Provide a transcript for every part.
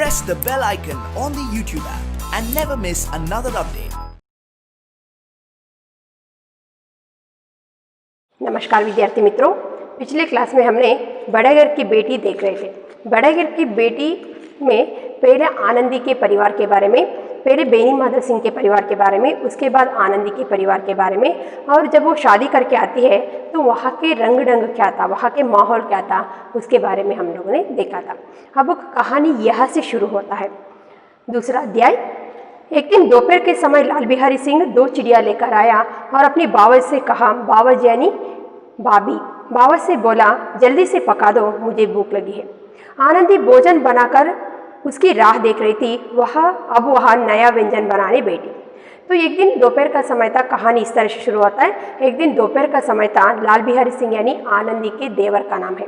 press the bell icon on the YouTube app and never miss another update. नमस्कार विद्यार्थी मित्रों, पिछले class में हमने बड़े घर की बेटी देख रहे थे। बड़े घर की बेटी में पहले आनंदी के परिवार के बारे में, पहले बेनी माधव सिंह के परिवार के बारे में, उसके बाद आनंदी के परिवार के बारे में, और जब वो शादी करके आती है तो वहाँ के रंग ढंग क्या था, वहाँ के माहौल क्या था, उसके बारे में हम लोगों ने देखा था। अब कहानी यहाँ से शुरू होता है। दूसरा अध्याय। एक दिन दोपहर के समय लाल बिहारी सिंह 2 चिड़िया लेकर आया और अपनी बावज से कहा, बावज यानी भाभी, बावज से बोला, जल्दी से पका दो, मुझे भूख लगी है। आनंदी भोजन बनाकर उसकी राह देख रही थी। अब वह नया व्यंजन बनाने बैठी। तो एक दिन दोपहर का समय था। कहानी इस तरह से शुरू होता है। एक दिन दोपहर का समय था। लाल बिहारी सिंह यानी आनंदी के देवर का नाम है।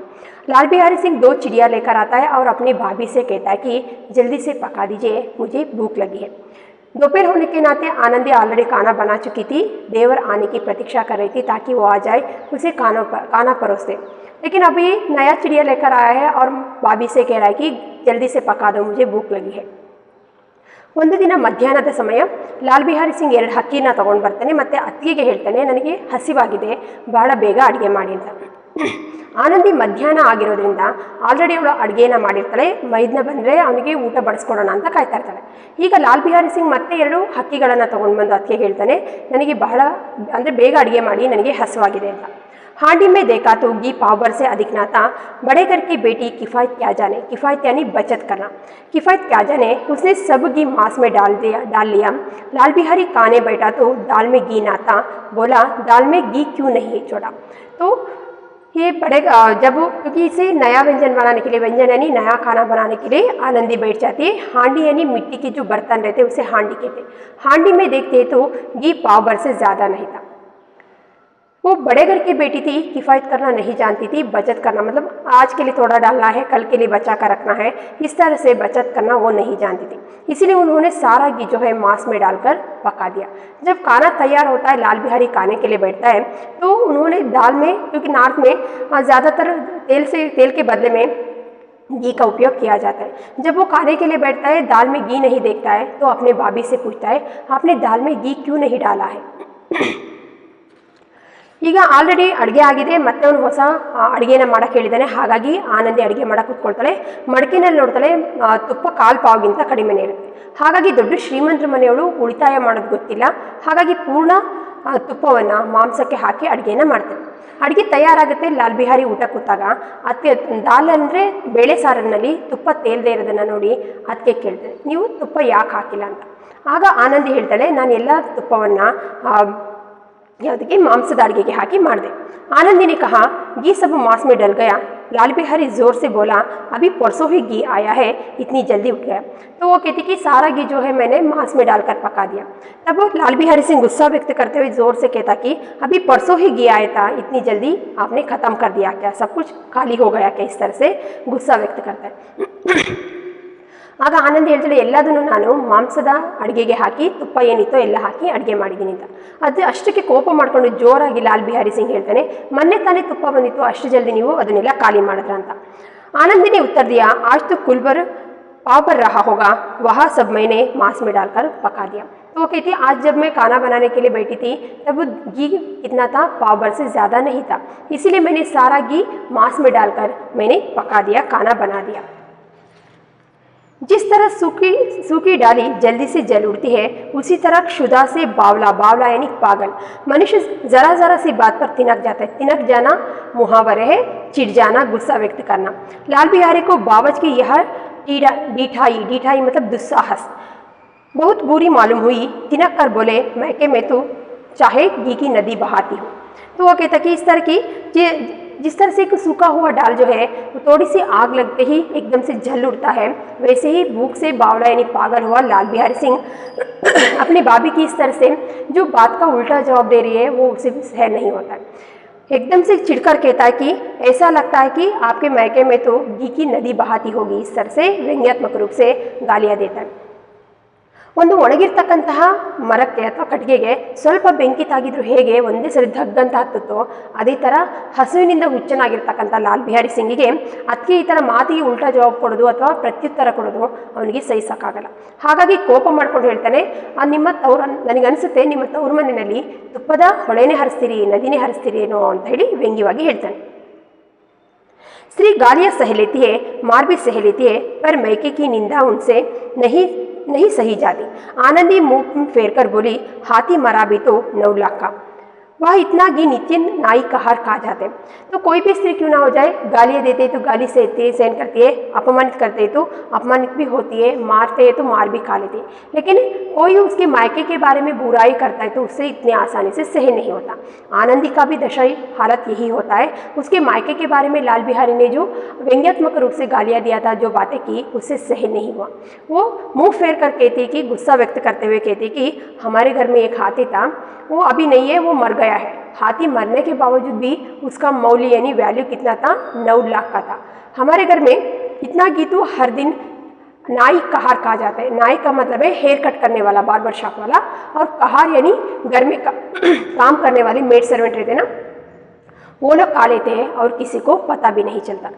लाल बिहारी सिंह 2 चिड़िया लेकर आता है और अपनी भाभी से कहता है कि जल्दी से पका दीजिए, मुझे भूख लगी है। दोपहर होने के नाते आनंदी ऑलरेडी खाना बना चुकी थी। देवर आने की प्रतीक्षा कर रही थी ताकि वो आ जाए, उसे खाना परोस दे। लेकिन अभी नया चिड़िया लेकर आया है और भाभी से कह रहा है कि जल्दी से पका दो, मुझे भूख लगी है। ಒಂದು ದಿನ ಮಧ್ಯಾಹ್ನದ ಸಮಯ ಲಾಲ್ ಬಿಹಾರಿ ಸಿಂಗ್ 2 ಹಕ್ಕಿನ ತಗೊಂಡು ಬರ್ತಾನೆ ಮತ್ತು ಅತ್ತಿಗೆಗೆ ಹೇಳ್ತಾನೆ, ನನಗೆ ಹಸಿವಾಗಿದೆ, ಬಹಳ ಬೇಗ ಅಡುಗೆ ಮಾಡಿ ಅಂತ. ಆನಂದಿ ಮಧ್ಯಾಹ್ನ ಆಗಿರೋದ್ರಿಂದ ಆಲ್ರೆಡಿ ಅವಳು ಅಡುಗೆನ ಮಾಡಿರ್ತಾಳೆ. ಮೈದ್ನ ಬಂದರೆ ಅವನಿಗೆ ಊಟ ಬಡಿಸ್ಕೊಡೋಣ ಅಂತ ಕಾಯ್ತಾ ಇರ್ತಾಳೆ. ಈಗ ಲಾಲ್ ಬಿಹಾರಿ ಸಿಂಗ್ ಮತ್ತೆ 2 ಹಕ್ಕಿಗಳನ್ನು ತೊಗೊಂಡು ಬಂದು ಅತ್ತಿಗೆ ಹೇಳ್ತಾನೆ, ನನಗೆ ಬಹಳ ಅಂದರೆ ಬೇಗ ಅಡುಗೆ ಮಾಡಿ, ನನಗೆ ಹಸಿವಾಗಿದೆ ಅಂತ. हांडी में देखा तो घी पाव भर से अधिक ना था। बड़े घर की बेटी किफ़ायत क्या जाने, किफ़ायत यानी बचत करना, किफ़ायत क्या जाने, उसने सब घी मांस में डाल लिया। लाल बिहारी खाने बैठा तो दाल में घी ना था। बोला, दाल में घी क्यों नहीं छोड़ा। तो ये बड़े जब क्योंकि इसे नया व्यंजन बनाने के लिए, व्यंजन यानी नया खाना बनाने के लिए आनंदी बैठ जाती है। हांडी यानी मिट्टी के जो बर्तन रहते उसे हांडी कहते। हांडी में देखते तो घी पाव भर से ज़्यादा नहीं था। वो बड़े घर की बेटी थी, किफ़ायत करना नहीं जानती थी। बचत करना मतलब आज के लिए थोड़ा डालना है, कल के लिए बचा कर रखना है, इस तरह से बचत करना वो नहीं जानती थी। इसीलिए उन्होंने सारा घी जो है मांस में डालकर पका दिया। जब खाना तैयार होता है, लाल बिहारी खाने के लिए बैठता है, तो उन्होंने दाल में, क्योंकि नॉर्थ में ज़्यादातर तेल के बदले में घी का उपयोग किया जाता है। जब वो खाने के लिए बैठता है, दाल में घी नहीं देखता है तो अपने भाभी से पूछता है, आपने दाल में घी क्यों नहीं डाला है। ಈಗ ಆಲ್ರೆಡಿ ಅಡುಗೆ ಆಗಿದೆ, ಮತ್ತೆ ಅವನು ಹೊಸ ಅಡುಗೆನ ಮಾಡೋಕ್ಕೆ ಹೇಳಿದ್ದಾನೆ. ಹಾಗಾಗಿ ಆನಂದಿ ಅಡುಗೆ ಮಾಡೋಕ್ಕೆ ಕೂತ್ಕೊಳ್ತಾಳೆ. ಮಡಕೆನಲ್ಲಿ ನೋಡ್ತಾಳೆ, ತುಪ್ಪ 1/4 ಪಾವ್ಗಿಂತ ಕಡಿಮೆನೇ ಇರುತ್ತೆ. ಹಾಗಾಗಿ ದೊಡ್ಡ ಶ್ರೀಮಂತರ ಮನೆಯವಳು ಉಳಿತಾಯ ಮಾಡೋದು ಗೊತ್ತಿಲ್ಲ. ಹಾಗಾಗಿ ಪೂರ್ಣ ತುಪ್ಪವನ್ನು ಮಾಂಸಕ್ಕೆ ಹಾಕಿ ಅಡುಗೆನ ಮಾಡ್ತಾಳೆ. ಅಡುಗೆ ತಯಾರಾಗುತ್ತೆ. ಲಾಲ್ ಬಿಹಾರಿ ಊಟ ಕೂತಾಗ ಅದಕ್ಕೆ ದಾಲ್ ಅಂದರೆ ಬೇಳೆ ಸಾರಿನಲ್ಲಿ ತುಪ್ಪ ತೇಲ್ದೇ ಇರೋದನ್ನು ನೋಡಿ ಅದಕ್ಕೆ ಕೇಳ್ತಾಳೆ, ನೀವು ತುಪ್ಪ ಯಾಕೆ ಹಾಕಿಲ್ಲ ಅಂತ. ಆಗ ಆನಂದಿ ಹೇಳ್ತಾಳೆ, ನಾನು ಎಲ್ಲ ತುಪ್ಪವನ್ನು ಯಾವುದಕ್ಕೆ ಮಾಂಸದ ಅಡುಗೆಗೆ ಹಾಕಿ ಮಾಡಿದೆ. आनंदी ने कहा, घी सब मांस में डल गया। लाल बिहारी जोर से बोला, अभी परसों ही घी आया है, इतनी जल्दी उठ गया। तो वो कहती कि सारा घी जो है मैंने मांस में डालकर पका दिया। तब वो लाल बिहारी सिंह गुस्सा व्यक्त करते हुए जोर से कहता कि अभी परसों ही घी आया था, इतनी जल्दी आपने ख़त्म कर दिया क्या, सब कुछ खाली हो गया क्या, इस तरह से गुस्सा व्यक्त करता है। ಆಗ ಆನಂದಿ ಹೇಳ್ತಾಳೆ, ಎಲ್ಲದನ್ನು ನಾನು ಮಾಂಸದ ಅಡುಗೆಗೆ ಹಾಕಿ ತುಪ್ಪ ಏನಿತ್ತೋ ಎಲ್ಲ ಹಾಕಿ ಅಡುಗೆ ಮಾಡಿದ್ದೀನಿ ಅಂತ. ಅದು ಅಷ್ಟಕ್ಕೆ ಕೋಪ ಮಾಡಿಕೊಂಡು ಜೋರಾಗಿ ಲಾಲ್ ಬಿಹಾರಿ ಸಿಂಗ್ ಹೇಳ್ತಾನೆ, ಮೊನ್ನೆ ತಾನೇ ತುಪ್ಪ ಬಂದಿತ್ತು, ಅಷ್ಟು ಜಲ್ದಿ ನೀವು ಅದನ್ನೆಲ್ಲ ಖಾಲಿ ಮಾಡಿದ್ರ ಅಂತ. आनंदी ने उत्तर दिया, आज तो कुल भर पाव भर रहा होगा, वह सब मैंने मांस में डालकर पका दिया। तो वो कहती है, आज जब मैं खाना बनाने के लिए बैठी थी तब घी कितना था, पाव भर से ज़्यादा नहीं था, इसीलिए मैंने सारा घी मांस में डालकर मैंने पका दिया, खाना बना दिया। जिस तरह सूखी डाली जल्दी से जल उड़ती है, उसी तरह क्षुधा से बावला यानी पागल मनुष्य ज़रा सी बात पर तिनक जाता है। तिनक जाना मुहावरे है, चिढ़ जाना, गुस्सा व्यक्त करना। लाल बिहारी को बावज की यह डीठाई मतलब दुस्साहस बहुत बुरी मालूम हुई। तिनक कर बोले, मैके में तो चाहे घी की नदी बहाती हूँ। तो वो कहता कि इस तरह की जिस तरह से एक सूखा हुआ डाल जो है वो थोड़ी सी आग लगते ही एकदम से जल उठता है, वैसे ही भूख से बावला यानी पागल हुआ लाल बिहारी सिंह अपनी भाभी की इस तरह से जो बात का उल्टा जवाब दे रही है वो उसे सहन नहीं होता है। एकदम से चिढ़कर कहता है कि ऐसा लगता है कि आपके मैके में तो घी की नदी बहाती होगी। इस तरह से व्यंग्यात्मक रूप से गालियाँ देता है। ಒಂದು ಒಣಗಿರ್ತಕ್ಕಂತಹ ಮರಕ್ಕೆ ಅಥವಾ ಕಟ್ಟಿಗೆಗೆ ಸ್ವಲ್ಪ ಬೆಂಕಿ ತಾಗಿದ್ರು ಹೇಗೆ ಒಂದೇ ಸರಿ ಧಗ್ಗಂತ ಹತ್ತುತ್ತೋ, ಅದೇ ಥರ ಹಸುವಿನಿಂದ ಹುಚ್ಚನಾಗಿರ್ತಕ್ಕಂಥ ಲಾಲ್ ಬಿಹಾರಿ ಸಿಂಗಿಗೆ ಅದಕ್ಕೆ ಈ ಥರ ಮಾತಿಗೆ ಉಲ್ಟಾ ಜವಾಬ್ ಕೊಡೋದು ಅಥವಾ ಪ್ರತ್ಯುತ್ತರ ಕೊಡೋದು ಅವನಿಗೆ ಸಹಿಸೋಕ್ಕಾಗಲ್ಲ. ಹಾಗಾಗಿ ಕೋಪ ಮಾಡ್ಕೊಂಡು ಹೇಳ್ತಾನೆ, ನಿಮ್ಮ ನನಗನ್ಸುತ್ತೆ ನಿಮ್ಮ ತವ್ರ ಮನೆಯಲ್ಲಿ ತುಪ್ಪದ ಹೊಳೆನೇ ಹರಿಸ್ತೀರಿ, ನದಿನೇ ಹರಿಸ್ತೀರಿ ಏನೋ ಅಂತ ಹೇಳಿ ವ್ಯಂಗ್ಯವಾಗಿ ಹೇಳ್ತಾನೆ. स्त्री गालियाँ सह लेती है, मार भी सह लेती है, पर मैके की निंदा उनसे नहीं सही जाती. आनंदी मुंह फेर कर बोली, हाथी मरा भी तो 9 लाख का, वह इतना कि नित्य नाई का हार खा जाते. तो कोई भी स्त्री क्यों ना हो जाए, गालियाँ देते तो गाली सहन करती है, अपमानित करते तो अपमानित भी होती है, मारते हैं तो मार भी खा लेती है. लेकिन कोई उसके मायके के बारे में बुराई करता है तो उससे इतने आसानी से सहन नहीं होता. आनंदी का भी दशाई हालत यही होता है. उसके मायके के बारे में लाल बिहारी ने जो व्यंग्यात्मक रूप से गालियाँ दिया था, जो बातें की, उससे सहन नहीं हुआ. वो मुँह फेर कर कहती कि, गुस्सा व्यक्त करते हुए कहती कि हमारे घर में एक हाथी था, वो अभी नहीं है, वो मर गया है. हाथी मरने के बावजूद भी उसका मौल्य यानी वैल्यू कितना था, 9 लाख का था. हमारे घर में इतना कि तो हर दिन नाई कहार कहा जाता है. नाई का मतलब है हेयर कट करने वाला, बार्बर शॉप वाला, और कहार यानी घर में काम करने वाले मेड सर्वेंट रहते ना, वो लोग खा लेते हैं और किसी को पता भी नहीं चलता.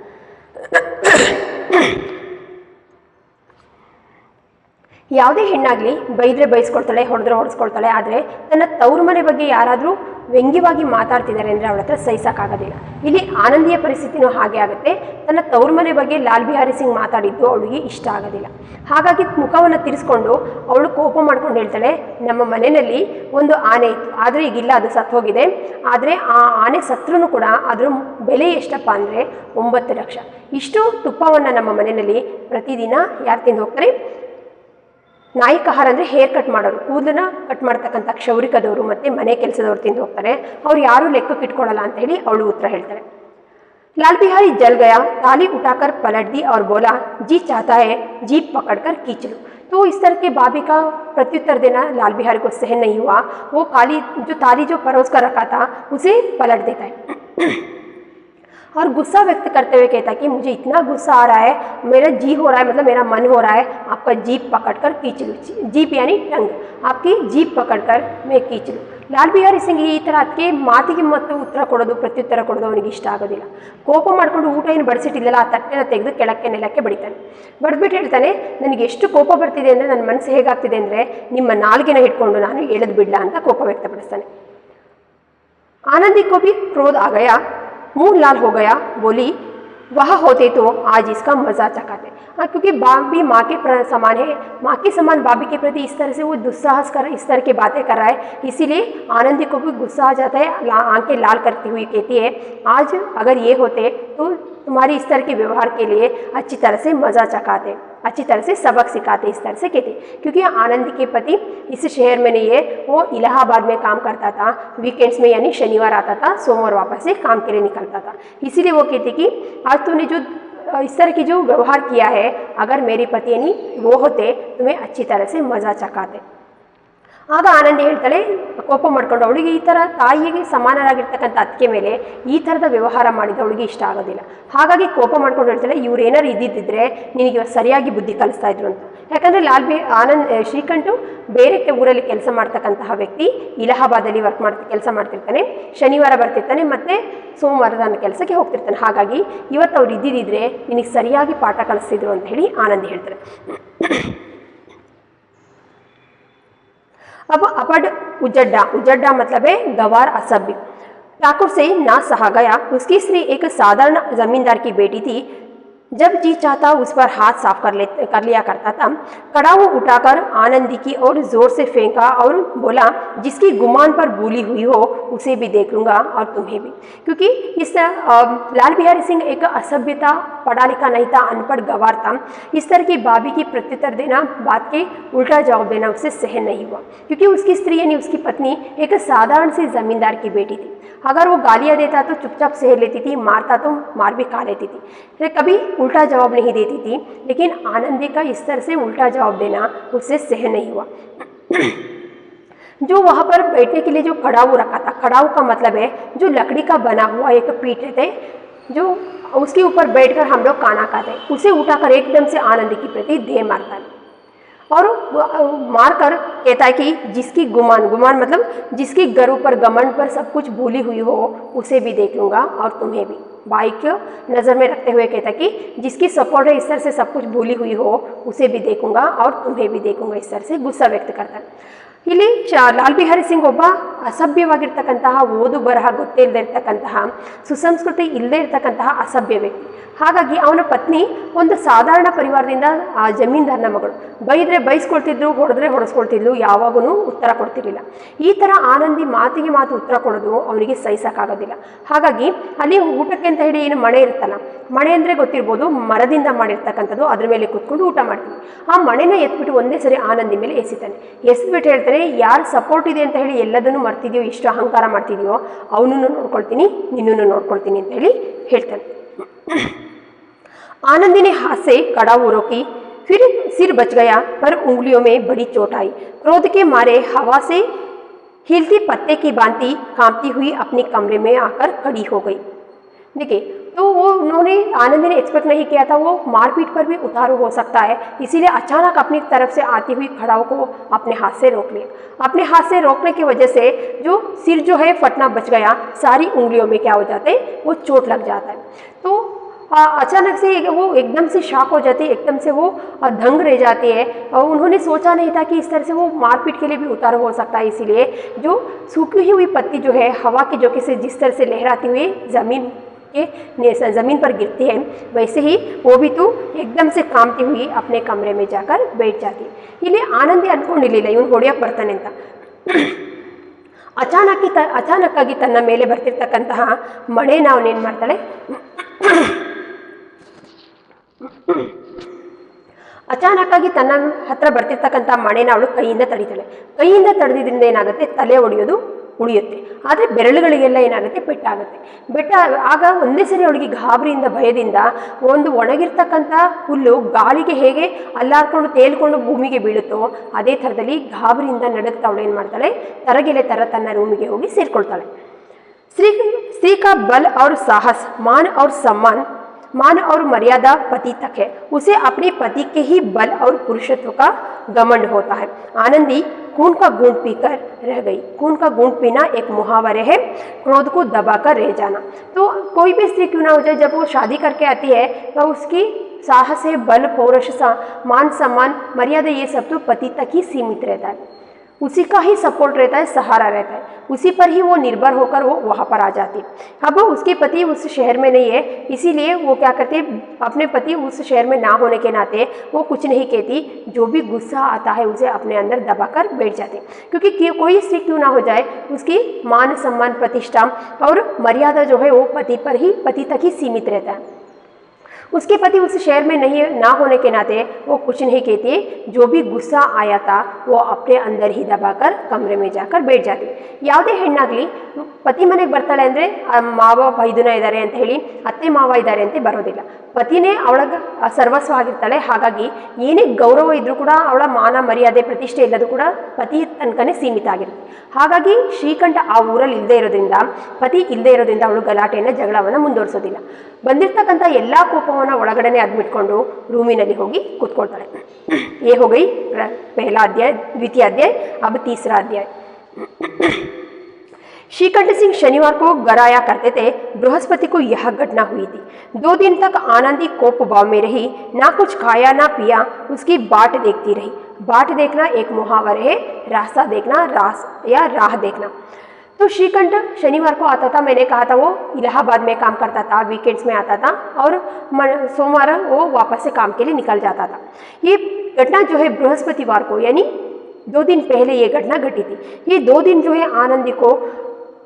ಯಾವುದೇ ಹೆಣ್ಣಾಗಲಿ ಬೈದರೆ ಬೈಸ್ಕೊಳ್ತಾಳೆ, ಹೊಡೆದ್ರೆ ಹೊಡೆಸ್ಕೊಳ್ತಾಳೆ. ಆದರೆ ತನ್ನ ತವ್ರ ಮನೆ ಬಗ್ಗೆ ಯಾರಾದರೂ ವ್ಯಂಗ್ಯವಾಗಿ ಮಾತಾಡ್ತಿದ್ದಾರೆ ಅಂದರೆ ಅವಳ ಹತ್ರ ಸಹಿಸೋಕ್ಕಾಗೋದಿಲ್ಲ. ಇಲ್ಲಿ ಆನಂದಿಯ ಪರಿಸ್ಥಿತಿನೂ ಹಾಗೆ ಆಗುತ್ತೆ. ತನ್ನ ತವ್ರ ಮನೆ ಬಗ್ಗೆ ಲಾಲ್ ಬಿಹಾರಿ ಸಿಂಗ್ ಮಾತಾಡಿದ್ದು ಅವಳಿಗೆ ಇಷ್ಟ ಆಗೋದಿಲ್ಲ. ಹಾಗಾಗಿ ಮುಖವನ್ನು ತಿರ್ಸ್ಕೊಂಡು ಅವಳು ಕೋಪ ಮಾಡ್ಕೊಂಡು ಹೇಳ್ತಾಳೆ, ನಮ್ಮ ಮನೆಯಲ್ಲಿ ಒಂದು ಆನೆ ಇತ್ತು, ಆದರೆ ಈಗಿಲ್ಲ, ಅದು ಸತ್ತೋಗಿದೆ. ಆದರೆ ಆ ಆನೆ ಸತ್ರೂ ಕೂಡ ಅದ್ರ ಬೆಲೆ ಎಷ್ಟಪ್ಪ ಅಂದರೆ 9 ಲಕ್ಷ. ಇಷ್ಟು ತುಪ್ಪವನ್ನು ನಮ್ಮ ಮನೆಯಲ್ಲಿ ಪ್ರತಿದಿನ ಯಾರು ತಿಂದು ಹೋಗ್ತಾರೆ, ನಾಯಿ ಕಹಾರ ಅಂದರೆ ಹೇರ್ ಕಟ್ ಮಾಡೋರು, ಕೂದಲನ್ನ ಕಟ್ ಮಾಡ್ತಕ್ಕಂಥ ಕ್ಷೌರಿಕದವರು ಮತ್ತು ಮನೆ ಕೆಲಸದವ್ರು ತಿಂದು ಹೋಗ್ತಾರೆ. ಅವ್ರು ಯಾರೂ ಲೆಕ್ಕಕ್ಕೆ ಇಟ್ಕೊಳ್ಳಲ್ಲ ಅಂತ ಹೇಳಿ ಅವಳು ಉತ್ತರ ಹೇಳ್ತಾರೆ. लाल बिहारी जल गया, ताली उठाकर पलट दी और बोला, जी चाहता है जीप पकड़कर खींच लूं. तो इस तरह के बाबी का प्रत्युत्तर देना लाल बिहारी को सहन नहीं हुआ. वो ताली जो परोस कर रखा था उसे पलट देता है और गुस्सा व्यक्त करते हुए कहता है कि मुझे इतना गुस्सा आ रहा है, मेरा जी हो रहा है, मतलब मेरा मन हो रहा है, आपका जीप पकड़कर खींच लूँ. जीप यानी टंग, आपकी जीप पकड़कर मैं खींच लूँ. ಲಾಲ್ ಬಿಹಾರಿ ಸಿಂಗ್ ಈ ಥರ ಅದಕ್ಕೆ ಮಾತಿಗೆ ಮತ್ತು ಉತ್ತರ ಕೊಡೋದು, ಪ್ರತ್ಯುತ್ತರ ಕೊಡೋದು ಅವನಿಗೆ ಇಷ್ಟ ಆಗೋದಿಲ್ಲ. ಕೋಪ ಮಾಡಿಕೊಂಡು ಊಟ ಏನು ಬಡಿಸಿಟ್ಟಿಲ್ಲಲ್ಲ ಆ ತಟ್ಟೆನ ತೆಗೆದು ನೆಲಕ್ಕೆ ಬಡಿತಾನೆ. ಬಡಿದ್ಬಿಟ್ಟು ಹೇಳ್ತಾನೆ, ನನಗೆ ಎಷ್ಟು ಕೋಪ ಬರ್ತಿದೆ ಅಂದರೆ, ನನ್ನ ಮನಸ್ಸು ಹೇಗಾಗ್ತಿದೆ ಅಂದರೆ ನಿಮ್ಮ ನಾಲ್ಗೆನ ಹಿಡ್ಕೊಂಡು ನಾನು ಎಳೆದು ಬಿಡಲ ಅಂತ ಕೋಪ ವ್ಯಕ್ತಪಡಿಸ್ತಾನೆ. आनंदी को भी क्रोध आ गया, मुंह लाल हो गया, बोली, वह होते तो आज इसका मजा चखाते. हाँ, क्योंकि बाप भी माँ के समान है, माँ के समान बाबी के प्रति इस तरह से वो दुस्साहस कर इस तरह की बातें कर रहा है. इसीलिए आनंदी को भी गुस्सा आ जाता है, आंखें लाल करती हुई कहती है, आज अगर ये होते तो तुम्हारी इस तरह के व्यवहार के लिए अच्छी तरह से मज़ा चखाते, अच्छी तरह से सबक सिखाते, इस तरह से कहते. क्योंकि आनंदी के पति इस शहर में नहीं है, वो इलाहाबाद में काम करता था. वीकेंड्स में यानी शनिवार आता था, सोमवार वापस से काम के लिए निकलता था. इसीलिए वो कहती कि आज तूने जो इस तरह की जो व्यवहार किया है, अगर मेरे पति यानी वो होते तुम्हें अच्छी तरह से मज़ा चखाते. ಆಗ ಆನಂದಿ ಹೇಳ್ತಾಳೆ, ಕೋಪ ಮಾಡ್ಕೊಂಡು, ಅವಳಿಗೆ ಈ ಥರ ತಾಯಿಗೆ ಸಮಾನರಾಗಿರ್ತಕ್ಕಂಥ ಅತ್ತಿಗೆ ಮೇಲೆ ಈ ಥರದ ವ್ಯವಹಾರ ಮಾಡಿದ ಅವಳಿಗೆ ಇಷ್ಟ ಆಗೋದಿಲ್ಲ. ಹಾಗಾಗಿ ಕೋಪ ಮಾಡ್ಕೊಂಡು ಹೇಳ್ತಾಳೆ, ಇವ್ರು ಏನಾರು ಇದ್ದಿದ್ದರೆ ನಿನಗೆ ಸರಿಯಾಗಿ ಬುದ್ಧಿ ಕಲಿಸ್ತಾ ಇದ್ರು ಅಂತ. ಯಾಕಂದರೆ ಶ್ರೀಕಂಠು ಬೇರೆ ಊರಲ್ಲಿ ಕೆಲಸ ಮಾಡ್ತಕ್ಕಂತಹ ವ್ಯಕ್ತಿ, ಇಲಹಾಬಾದಲ್ಲಿ ಕೆಲಸ ಮಾಡ್ತಿರ್ತಾನೆ, ಶನಿವಾರ ಬರ್ತಿರ್ತಾನೆ ಮತ್ತು ಸೋಮವಾರ ತನ್ನ ಕೆಲಸಕ್ಕೆ ಹೋಗ್ತಿರ್ತಾನೆ. ಹಾಗಾಗಿ ಇವತ್ತು ಅವ್ರು ಇದ್ದಿದ್ದರೆ ನಿನಗೆ ಸರಿಯಾಗಿ ಪಾಠ ಕಲಿಸ್ತಿದ್ರು ಅಂತ ಹೇಳಿ ಆನಂದಿ ಹೇಳ್ತಾರೆ. अब अपड उजड्डा मतलब है गवार, असभ्य. ठाकुर से ना सहा गया. उसकी स्त्री एक साधारण जमींदार की बेटी थी. जब जी चाहता उस पर हाथ साफ कर लिया करता था. कड़ाऊ उठाकर आनंदी की ओर जोर से फेंका और बोला, जिसकी गुमान पर बोली हुई हो उसे भी देख लूँगा और तुम्हें भी. क्योंकि इस लाल बिहारी सिंह एक असभ्यता, पढ़ा लिखा नहीं था, अनपढ़ गवार था. इस तरह की बाबी की प्रत्युत्तर देना, बात के उल्टा जवाब देना उसे सहन नहीं हुआ. क्योंकि उसकी स्त्री यानी उसकी पत्नी एक साधारण सी जमींदार की बेटी थी. अगर वो गालियाँ देता तो चुपचाप सह लेती थी, मारता तो मार भी खा लेती थी, कभी उल्टा जवाब नहीं देती थी. लेकिन आनंदी का इस तरह से उल्टा जवाब देना उससे सहन नहीं हुआ. जो वहाँ पर बैठने के लिए जो कड़ाऊ रखा था, कड़ाऊ का मतलब है जो लकड़ी का बना हुआ एक पीठ रहते, जो उसके ऊपर बैठकर हम लोग खाना खाते हैं, उसे उठाकर एकदम से आनंदी के प्रति दे मारता है. और मारकर कहता है कि जिसकी गुमान, गुमान मतलब जिसकी गर्व पर घमंड पर सब कुछ भूली हुई हो उसे भी देख लूँगा और तुम्हें भी। भाई को नज़र में रखते हुए कहता है कि जिसकी सपोर्ट है इस तरह से सब कुछ भूली हुई हो उसे भी देखूंगा और तुम्हें भी देखूंगा, इस तरह से गुस्सा व्यक्त करता है। ಇಲ್ಲಿ ಲಾಲ್ ಬಿಹಾರಿ ಸಿಂಗ್ ಒಬ್ಬ ಅಸಭ್ಯವಾಗಿರ್ತಕ್ಕಂತಹ ಓದು ಬರಹ ಗೊತ್ತಿಲ್ಲದೆ ಇರ್ತಕ್ಕಂತಹ ಸುಸಂಸ್ಕೃತಿ ಇಲ್ಲದೆ ಇರ್ತಕ್ಕಂತಹ ಅಸಭ್ಯ ವ್ಯಕ್ತಿ. ಹಾಗಾಗಿ ಅವನ ಪತ್ನಿ ಒಂದು ಸಾಧಾರಣ ಪರಿವಾರದಿಂದ ಜಮೀನ್ದಾರನ ಮಗಳು. ಬೈದರೆ ಬೈಸ್ಕೊಳ್ತಿದ್ರು, ಹೊಡೆದ್ರೆ ಹೊಡೆಸ್ಕೊಳ್ತಿದ್ಲು, ಯಾವಾಗೂ ಉತ್ತರ ಕೊಡ್ತಿರ್ಲಿಲ್ಲ. ಈ ಥರ ಆನಂದಿ ಮಾತಿಗೆ ಮಾತು ಉತ್ತರ ಕೊಡೋದು ಅವನಿಗೆ ಸಹಿಸೋಕ್ಕಾಗೋದಿಲ್ಲ. ಹಾಗಾಗಿ ಅಲ್ಲಿ ಊಟಕ್ಕೆ ಅಂತ ಹೇಳಿ ಏನು ಮಣೆ ಇರುತ್ತಲ್ಲ, ಮಣೆ ಅಂದರೆ ಗೊತ್ತಿರ್ಬೋದು, ಮರದಿಂದ ಮಾಡಿರ್ತಕ್ಕಂಥದ್ದು, ಅದ್ರ ಮೇಲೆ ಕೂತ್ಕೊಂಡು ಊಟ ಮಾಡ್ತೀವಿ. ಆ ಮಣೆನ ಎತ್ಬಿಟ್ಟು ಒಂದೇ ಸರಿ ಆನಂದಿ ಮೇಲೆ ಎಸಿತಾನೆ. ಎಸ್ಬಿಟ್ಟು ಹೇಳ್ತಾನೆ, ಯಾರು ಸಪೋರ್ಟ್ ಇದೆ ಅಂತ ಹೇಳಿ ಎಲ್ಲದನ್ನು ಮರ್ತಿದೆಯೋ, ಇಷ್ಟು ಅಹಂಕಾರ ಮಾಡ್ತಿದೆಯೋ ಅವನನ್ನು ನೋಡ್ಕೊಳ್ತೀನಿ, ನಿನ್ನನ್ನು ನೋಡ್ಕೊಳ್ತೀನಿ ಅಂತ ಹೇಳಿ ಹೇಳ್ತಾನೆ. आनंदी ने हाथ से कड़ा वो रोकी, फिर सिर बच गया पर उंगलियों में बड़ी चोट आई. क्रोध के मारे हवा से हिलती पत्ते की भांति कांपती हुई अपने कमरे में आकर खड़ी हो गई. देखिए, तो वो उन्होंने आनंदी ने एक्सपेक्ट नहीं किया था वो मारपीट पर भी उतारू हो सकता है, इसीलिए अचानक अपनी तरफ से आती हुई खड़ाऊ को अपने हाथ से रोक लिया. अपने हाथ से रोकने की वजह से जो सिर जो है फटना बच गया, सारी उंगलियों में क्या हो जाते हैं, वो चोट लग जाता है. तो अचानक से वो एकदम से शॉक हो जाती है, एकदम से वो दंग रह जाती है. और उन्होंने सोचा नहीं था कि इस तरह से वो मारपीट के लिए भी उतारू हो सकता है. इसीलिए जो सूखी हुई पत्ती जो है हवा के झोंके से जिस तरह से लहराती हुई ज़मीन पर गिरती है, वैसे ही वो भी तो एकदम से कांपती हुई अपने कमरे में जाकर बैठ जाती है. ಇಲ್ಲಿ ಆನಂದಿ ಅಂದ್ಕೊಂಡಿರಲಿಲ್ಲ ಇವನು ಹೊಡೆಯಕ್ಕೆ ಬರ್ತಾನೆ ಅಂತ. ಅಚಾನಕ್ಕಾಗಿ ತನ್ನ ಮೇಲೆ ಬರ್ತಿರ್ತಕ್ಕಂತಹ ಮಣೆನ ಅವನೇನು ಮಾಡ್ತಾಳೆ, ಅಚಾನಕ್ಕಾಗಿ ತನ್ನ ಹತ್ರ ಬರ್ತಿರ್ತಕ್ಕಂಥ ಮಣೆನ ಅವಳು ಕೈಯಿಂದ ತಡಿತಾಳೆ. ಕೈಯಿಂದ ತಡೆದಿದ್ದರಿಂದ ಏನಾಗುತ್ತೆ, ತಲೆ ಒಡೆಯೋದು ಉಳಿಯುತ್ತೆ. ಆದರೆ ಬೆರಳುಗಳಿಗೆಲ್ಲ ಏನಾಗುತ್ತೆ, ಪೆಟ್ಟಾಗುತ್ತೆ. ಆಗ ಒಂದೇ ಸರಿ ಅವಳಿಗೆ ಗಾಬರಿಯಿಂದ ಭಯದಿಂದ ಒಂದು ಒಣಗಿರ್ತಕ್ಕಂಥ ಹುಲ್ಲು ಗಾಳಿಗೆ ಹೇಗೆ ಅಲ್ಲಾಡ್ಕೊಂಡು ತೇಲ್ಕೊಂಡು ಭೂಮಿಗೆ ಬೀಳುತ್ತೋ ಅದೇ ಥರದಲ್ಲಿ ಗಾಬರಿಯಿಂದ ನಡುಗ್ತಾ ಅವಳು ಏನು ಮಾಡ್ತಾಳೆ, ತರಗೆಲೆ ಥರ ತನ್ನ ರೂಮಿಗೆ ಹೋಗಿ ಸೇರಿಕೊಳ್ತಾಳೆ. स्त्री का बल और साहस, मान और मर्यादा पति तक है. उसे अपने पति के ही बल और पुरुषत्व का घमंड होता है. आनंदी खून का घूंट पीकर रह गई. खून का घूंट पीना एक मुहावरे है, क्रोध को दबाकर रह जाना. तो कोई भी स्त्री क्यों ना हो जाए, जब वो शादी करके आती है तो उसकी साहस है, बल, पौरुष, मान सम्मान, मर्यादा, ये सब तो पति तक ही सीमित रहता है. उसी का ही सपोर्ट रहता है, सहारा रहता है, उसी पर ही वो निर्भर होकर वो वहाँ पर आ जाती. अब उसके पति उस शहर में नहीं है, इसीलिए वो क्या करते, अपने पति उस शहर में ना होने के नाते वो कुछ नहीं कहती, जो भी गुस्सा आता है उसे अपने अंदर दबाकर बैठ जाते. क्योंकि कोई स्त्री क्यों ना हो जाए, उसकी मान सम्मान, प्रतिष्ठा और मर्यादा जो है वो पति तक ही सीमित रहता है. उसके पति उस शहर में नहीं ना होने के नाते वो कुछ नहीं कहती, जो भी गुस्सा आया था वो अपने अंदर ही दबाकर कमरे में जाकर बैठ जाती. ಯಾವುದೇ ಹೆಣ್ಣಾಗಲಿ ಪತಿ ಮನೆಗೆ ಬರ್ತಾಳೆ ಅಂದರೆ ಮಾವ ಬೈದುನ ಇದ್ದಾರೆ ಅಂತ ಹೇಳಿ ಅತ್ತೆ ಮಾವ ಇದ್ದಾರೆ ಅಂತ ಬರೋದಿಲ್ಲ. ಪತಿನೇ ಅವಳಿಗೆ ಸರ್ವಸ್ವ ಆಗಿರ್ತಾಳೆ. ಹಾಗಾಗಿ ಏನೇ ಗೌರವ ಇದ್ರೂ ಕೂಡ ಅವಳ ಮಾನ ಮರ್ಯಾದೆ ಪ್ರತಿಷ್ಠೆ ಎಲ್ಲದೂ ಕೂಡ ಪತಿ ತನಕನೇ ಸೀಮಿತ ಆಗಿರುತ್ತೆ. ಹಾಗಾಗಿ ಶ್ರೀಕಂಠ ಆ ಊರಲ್ಲಿ ಇಲ್ಲದೆ ಇರೋದ್ರಿಂದ, ಪತಿ ಇಲ್ಲದೆ ಇರೋದ್ರಿಂದ ಅವಳು ಗಲಾಟೆಯನ್ನು ಜಗಳವನ್ನು ಮುಂದುವರಿಸೋದಿಲ್ಲ. ಬಂದಿರ್ತಕ್ಕಂಥ ಎಲ್ಲ ಕೋಪವನ್ನು ಒಳಗಡೆನೆ ಅದ್ಮಿಟ್ಕೊಂಡು ರೂಮಿನಲ್ಲಿ ಹೋಗಿ ಕೂತ್ಕೊಳ್ತಾಳೆ. ये हो गई पहला अध्याय. द्वितीय अध्याय. अब तीसरा अध्याय. श्रीकंठ सिंह शनिवार को घर आया करते थे. बृहस्पति को यह घटना हुई थी. 2 दिन तक आनंदी कोप भाव में रही, ना कुछ खाया ना पिया, उसकी बाट देखती रही. बाट देखना एक मुहावरे है, रास्ता देखना, राह देखना. तो श्रीकंठ शनिवार को आता था, मैंने कहा था वो इलाहाबाद में काम करता था, वीकेंड्स में आता था और सोमवार वो वापस से काम के लिए निकल जाता था. ये घटना जो है बृहस्पतिवार को, यानी 2 दिन पहले ये घटना घटी थी. ये 2 दिन जो है आनंदी को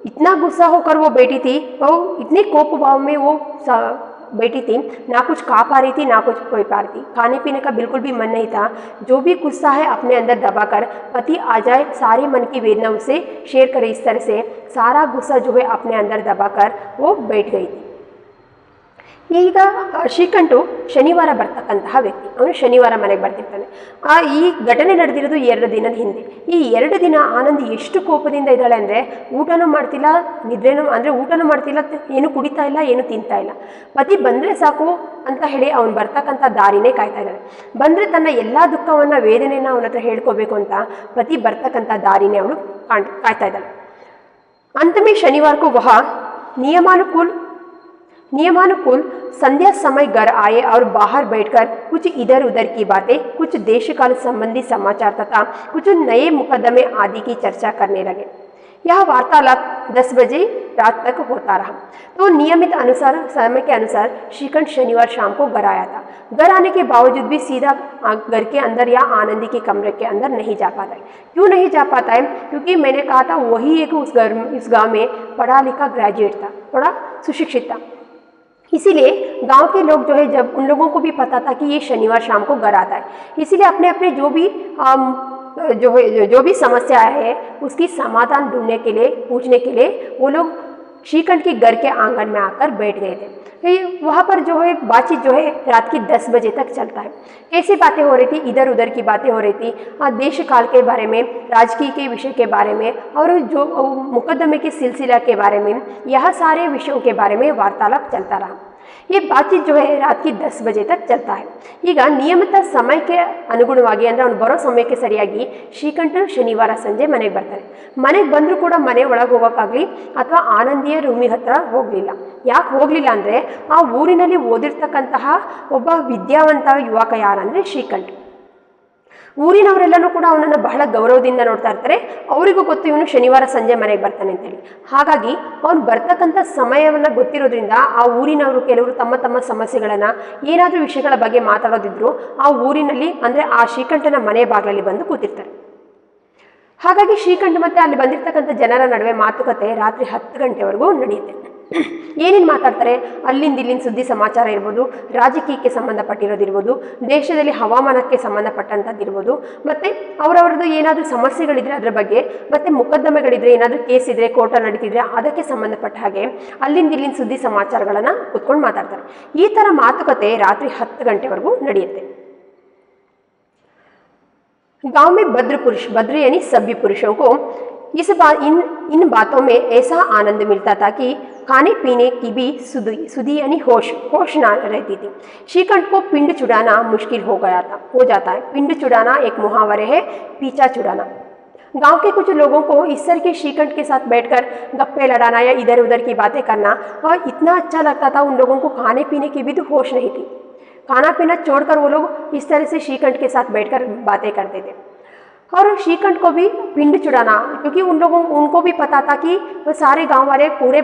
इतना गुस्सा होकर वो बैठी थी, वो इतने कोप भाव में वो बैठी थी, ना कुछ खा पा रही थी ना कुछ पी पा रही थी. खाने पीने का बिल्कुल भी मन नहीं था. जो भी गुस्सा है अपने अंदर दबाकर, पति आ जाए सारे मन की वेदना उससे शेयर करे, इस तरह से सारा गुस्सा जो है अपने अंदर दबाकर वो बैठ गई थी. ಈಗ ಶ್ರೀಕಂಠು ಶನಿವಾರ ಬರ್ತಕ್ಕಂತಹ ವ್ಯಕ್ತಿ, ಅವನು ಶನಿವಾರ ಮನೆಗೆ ಬರ್ತಿರ್ತಾನೆ. ಈ ಘಟನೆ ನಡೆದಿರೋದು 2 ದಿನದ ಹಿಂದೆ. ಈ 2 ದಿನ ಆನಂದಿ ಎಷ್ಟು ಕೋಪದಿಂದ ಇದ್ದಾಳೆ ಅಂದರೆ ಊಟನೂ ಮಾಡ್ತಿಲ್ಲ, ನಿದ್ರೆನೂ ಅಂದರೆ ಊಟನೂ ಮಾಡ್ತಿಲ್ಲ, ಏನು ಕುಡಿತಾ ಇಲ್ಲ, ಏನು ತಿಂತಾ ಇಲ್ಲ. ಪತಿ ಬಂದರೆ ಸಾಕು ಅಂತ ಹೇಳಿ ಅವನು ಬರ್ತಕ್ಕಂಥ ದಾರಿನೇ ಕಾಯ್ತಾ ಇದ್ದಾಳೆ. ಬಂದರೆ ತನ್ನ ಎಲ್ಲ ದುಃಖವನ್ನು ವೇದನೆಯನ್ನು ಅವನ ಹತ್ರ ಹೇಳ್ಕೋಬೇಕು ಅಂತ ಪತಿ ಬರ್ತಕ್ಕಂಥ ದಾರಿನೇ ಅವಳು ಕಾಯ್ತಾ ಇದ್ದಾಳೆ. अंत में शनिवार को वह नियमानुकूल संध्या समय घर आए और बाहर बैठकर कुछ इधर उधर की बातें, कुछ देशकाल संबंधी समाचार तथा कुछ नए मुकदमे आदि की चर्चा करने लगे. यह वार्तालाप 10 बजे रात तक होता रहा. तो नियमित अनुसार समय के अनुसार श्रीकंठ शनिवार शाम को घर आया था. घर आने के बावजूद भी सीधा घर के अंदर या आनंदी के कमरे के अंदर नहीं जा पाता है. क्यों नहीं जा पाता है? क्योंकि मैंने कहा था वही एक उस गाँव में पढ़ा लिखा ग्रेजुएट था, थोड़ा सुशिक्षित था. इसीलिए गांव के लोग जो है, जब उन लोगों को भी पता था कि ये शनिवार शाम को घर आता है, इसीलिए अपने अपने जो भी समस्या है उसकी समाधान ढूंढने के लिए, पूछने के लिए वो लोग श्रीकंठ के घर के आंगन में आकर बैठ गए थे. वहाँ पर जो है बातचीत जो है रात की 10 बजे तक चलता है. कैसी बातें हो रही थी? इधर उधर की बातें हो रही थी, देश काल के बारे में, राजकीय के विषय के बारे में और जो मुकदमे के सिलसिला के बारे में, यह सारे विषयों के बारे में वार्तालाप चलता रहा. ये बातचीत जो है रात की 10 बजे तक चलता है. ಈಗ ನಿಯಮಿತ ಸಮಯಕ್ಕೆ ಅನುಗುಣವಾಗಿ ಅಂದರೆ ಅವನು ಬರೋ ಸಮಯಕ್ಕೆ ಸರಿಯಾಗಿ ಶ್ರೀಕಂಠ ಶನಿವಾರ ಸಂಜೆ ಮನೆಗೆ ಬರ್ತಾನೆ. ಮನೆಗೆ ಬಂದರೂ ಕೂಡ ಮನೆ ಒಳಗೆ ಹೋಗೋಕ್ಕಾಗಲಿ ಅಥವಾ ಆನಂದಿಯ ರೂಮಿ ಹತ್ರ ಹೋಗಲಿಲ್ಲ. ಯಾಕೆ ಹೋಗಲಿಲ್ಲ ಅಂದರೆ ಆ ಊರಿನಲ್ಲಿ ಓದಿರ್ತಕ್ಕಂತಹ ಒಬ್ಬ ವಿದ್ಯಾವಂತ ಯುವಕ ಯಾರಂದರೆ ಶ್ರೀಕಂಠ. ಊರಿನವರೆಲ್ಲನೂ ಕೂಡ ಅವನನ್ನು ಬಹಳ ಗೌರವದಿಂದ ನೋಡ್ತಾ ಇರ್ತಾರೆ. ಅವರಿಗೂ ಗೊತ್ತು ಇವನು ಶನಿವಾರ ಸಂಜೆ ಮನೆಗೆ ಬರ್ತಾನೆ ಅಂತೇಳಿ. ಹಾಗಾಗಿ ಅವನು ಬರ್ತಕ್ಕಂಥ ಸಮಯವನ್ನು ಗೊತ್ತಿರೋದ್ರಿಂದ ಆ ಊರಿನವರು ಕೆಲವರು ತಮ್ಮ ತಮ್ಮ ಸಮಸ್ಯೆಗಳನ್ನು, ಏನಾದರೂ ವಿಷಯಗಳ ಬಗ್ಗೆ ಮಾತಾಡೋದಿದ್ರು ಆ ಊರಿನಲ್ಲಿ ಅಂದರೆ ಆ ಶ್ರೀಕಂಠನ ಮನೆ ಬಾಗಿಲಲ್ಲಿ ಬಂದು ಕೂತಿರ್ತಾರೆ. ಹಾಗಾಗಿ ಶ್ರೀಕಂಠ ಮತ್ತು ಅಲ್ಲಿ ಬಂದಿರ್ತಕ್ಕಂಥ ಜನರ ನಡುವೆ ಮಾತುಕತೆ ರಾತ್ರಿ 10 ಗಂಟೆವರೆಗೂ ನಡೆಯುತ್ತೆ. ಏನೇನು ಮಾತಾಡ್ತಾರೆ? ಅಲ್ಲಿಂದ ಇಲ್ಲಿನ ಸುದ್ದಿ ಸಮಾಚಾರ ಇರ್ಬೋದು, ರಾಜಕೀಯಕ್ಕೆ ಸಂಬಂಧಪಟ್ಟಿರೋದಿರ್ಬೋದು, ದೇಶದಲ್ಲಿ ಹವಾಮಾನಕ್ಕೆ ಸಂಬಂಧಪಟ್ಟಂಥದ್ದಿರ್ಬೋದು, ಮತ್ತು ಅವರವ್ರದ್ದು ಏನಾದರೂ ಸಮಸ್ಯೆಗಳಿದ್ರೆ ಅದರ ಬಗ್ಗೆ, ಮತ್ತು ಮುಕದ್ದಮೆಗಳಿದ್ರೆ, ಏನಾದರೂ ಕೇಸ್ ಇದ್ದರೆ, ಕೋರ್ಟಲ್ಲಿ ನಡೀತಿದ್ರೆ ಅದಕ್ಕೆ ಸಂಬಂಧಪಟ್ಟ ಹಾಗೆ ಅಲ್ಲಿಂದ ಇಲ್ಲಿನ ಸುದ್ದಿ ಸಮಾಚಾರಗಳನ್ನು ಕುತ್ಕೊಂಡು ಮಾತಾಡ್ತಾರೆ. ಈ ಥರ ಮಾತುಕತೆ ರಾತ್ರಿ 10 ಗಂಟೆವರೆಗೂ ನಡೆಯುತ್ತೆ. गांव में भद्र यानी सभ्य पुरुषों को इन बातों में ऐसा आनंद मिलता था कि खाने पीने की भी सुधी यानी होश ना रहती थी. श्रीकंठ को पिंड चुड़ाना मुश्किल हो जाता है. पिंड चुड़ाना एक मुहावरे है, पीछा चुड़ाना. गांव के कुछ लोगों को इस तरह के श्रीकंठ के साथ बैठकर गप्पे लड़ाना या इधर उधर की बातें करना और इतना अच्छा लगता था. उन लोगों को खाने पीने की भी तो होश नहीं थी. खाना पीना छोड़कर वो लोग इस तरह से श्रीकंठ के साथ बैठकर बातें करते थे. और श्रीकंठ को भी पिंड चुड़ाना, क्योंकि उनको भी पता था कि वो सारे गांव वाले पूरे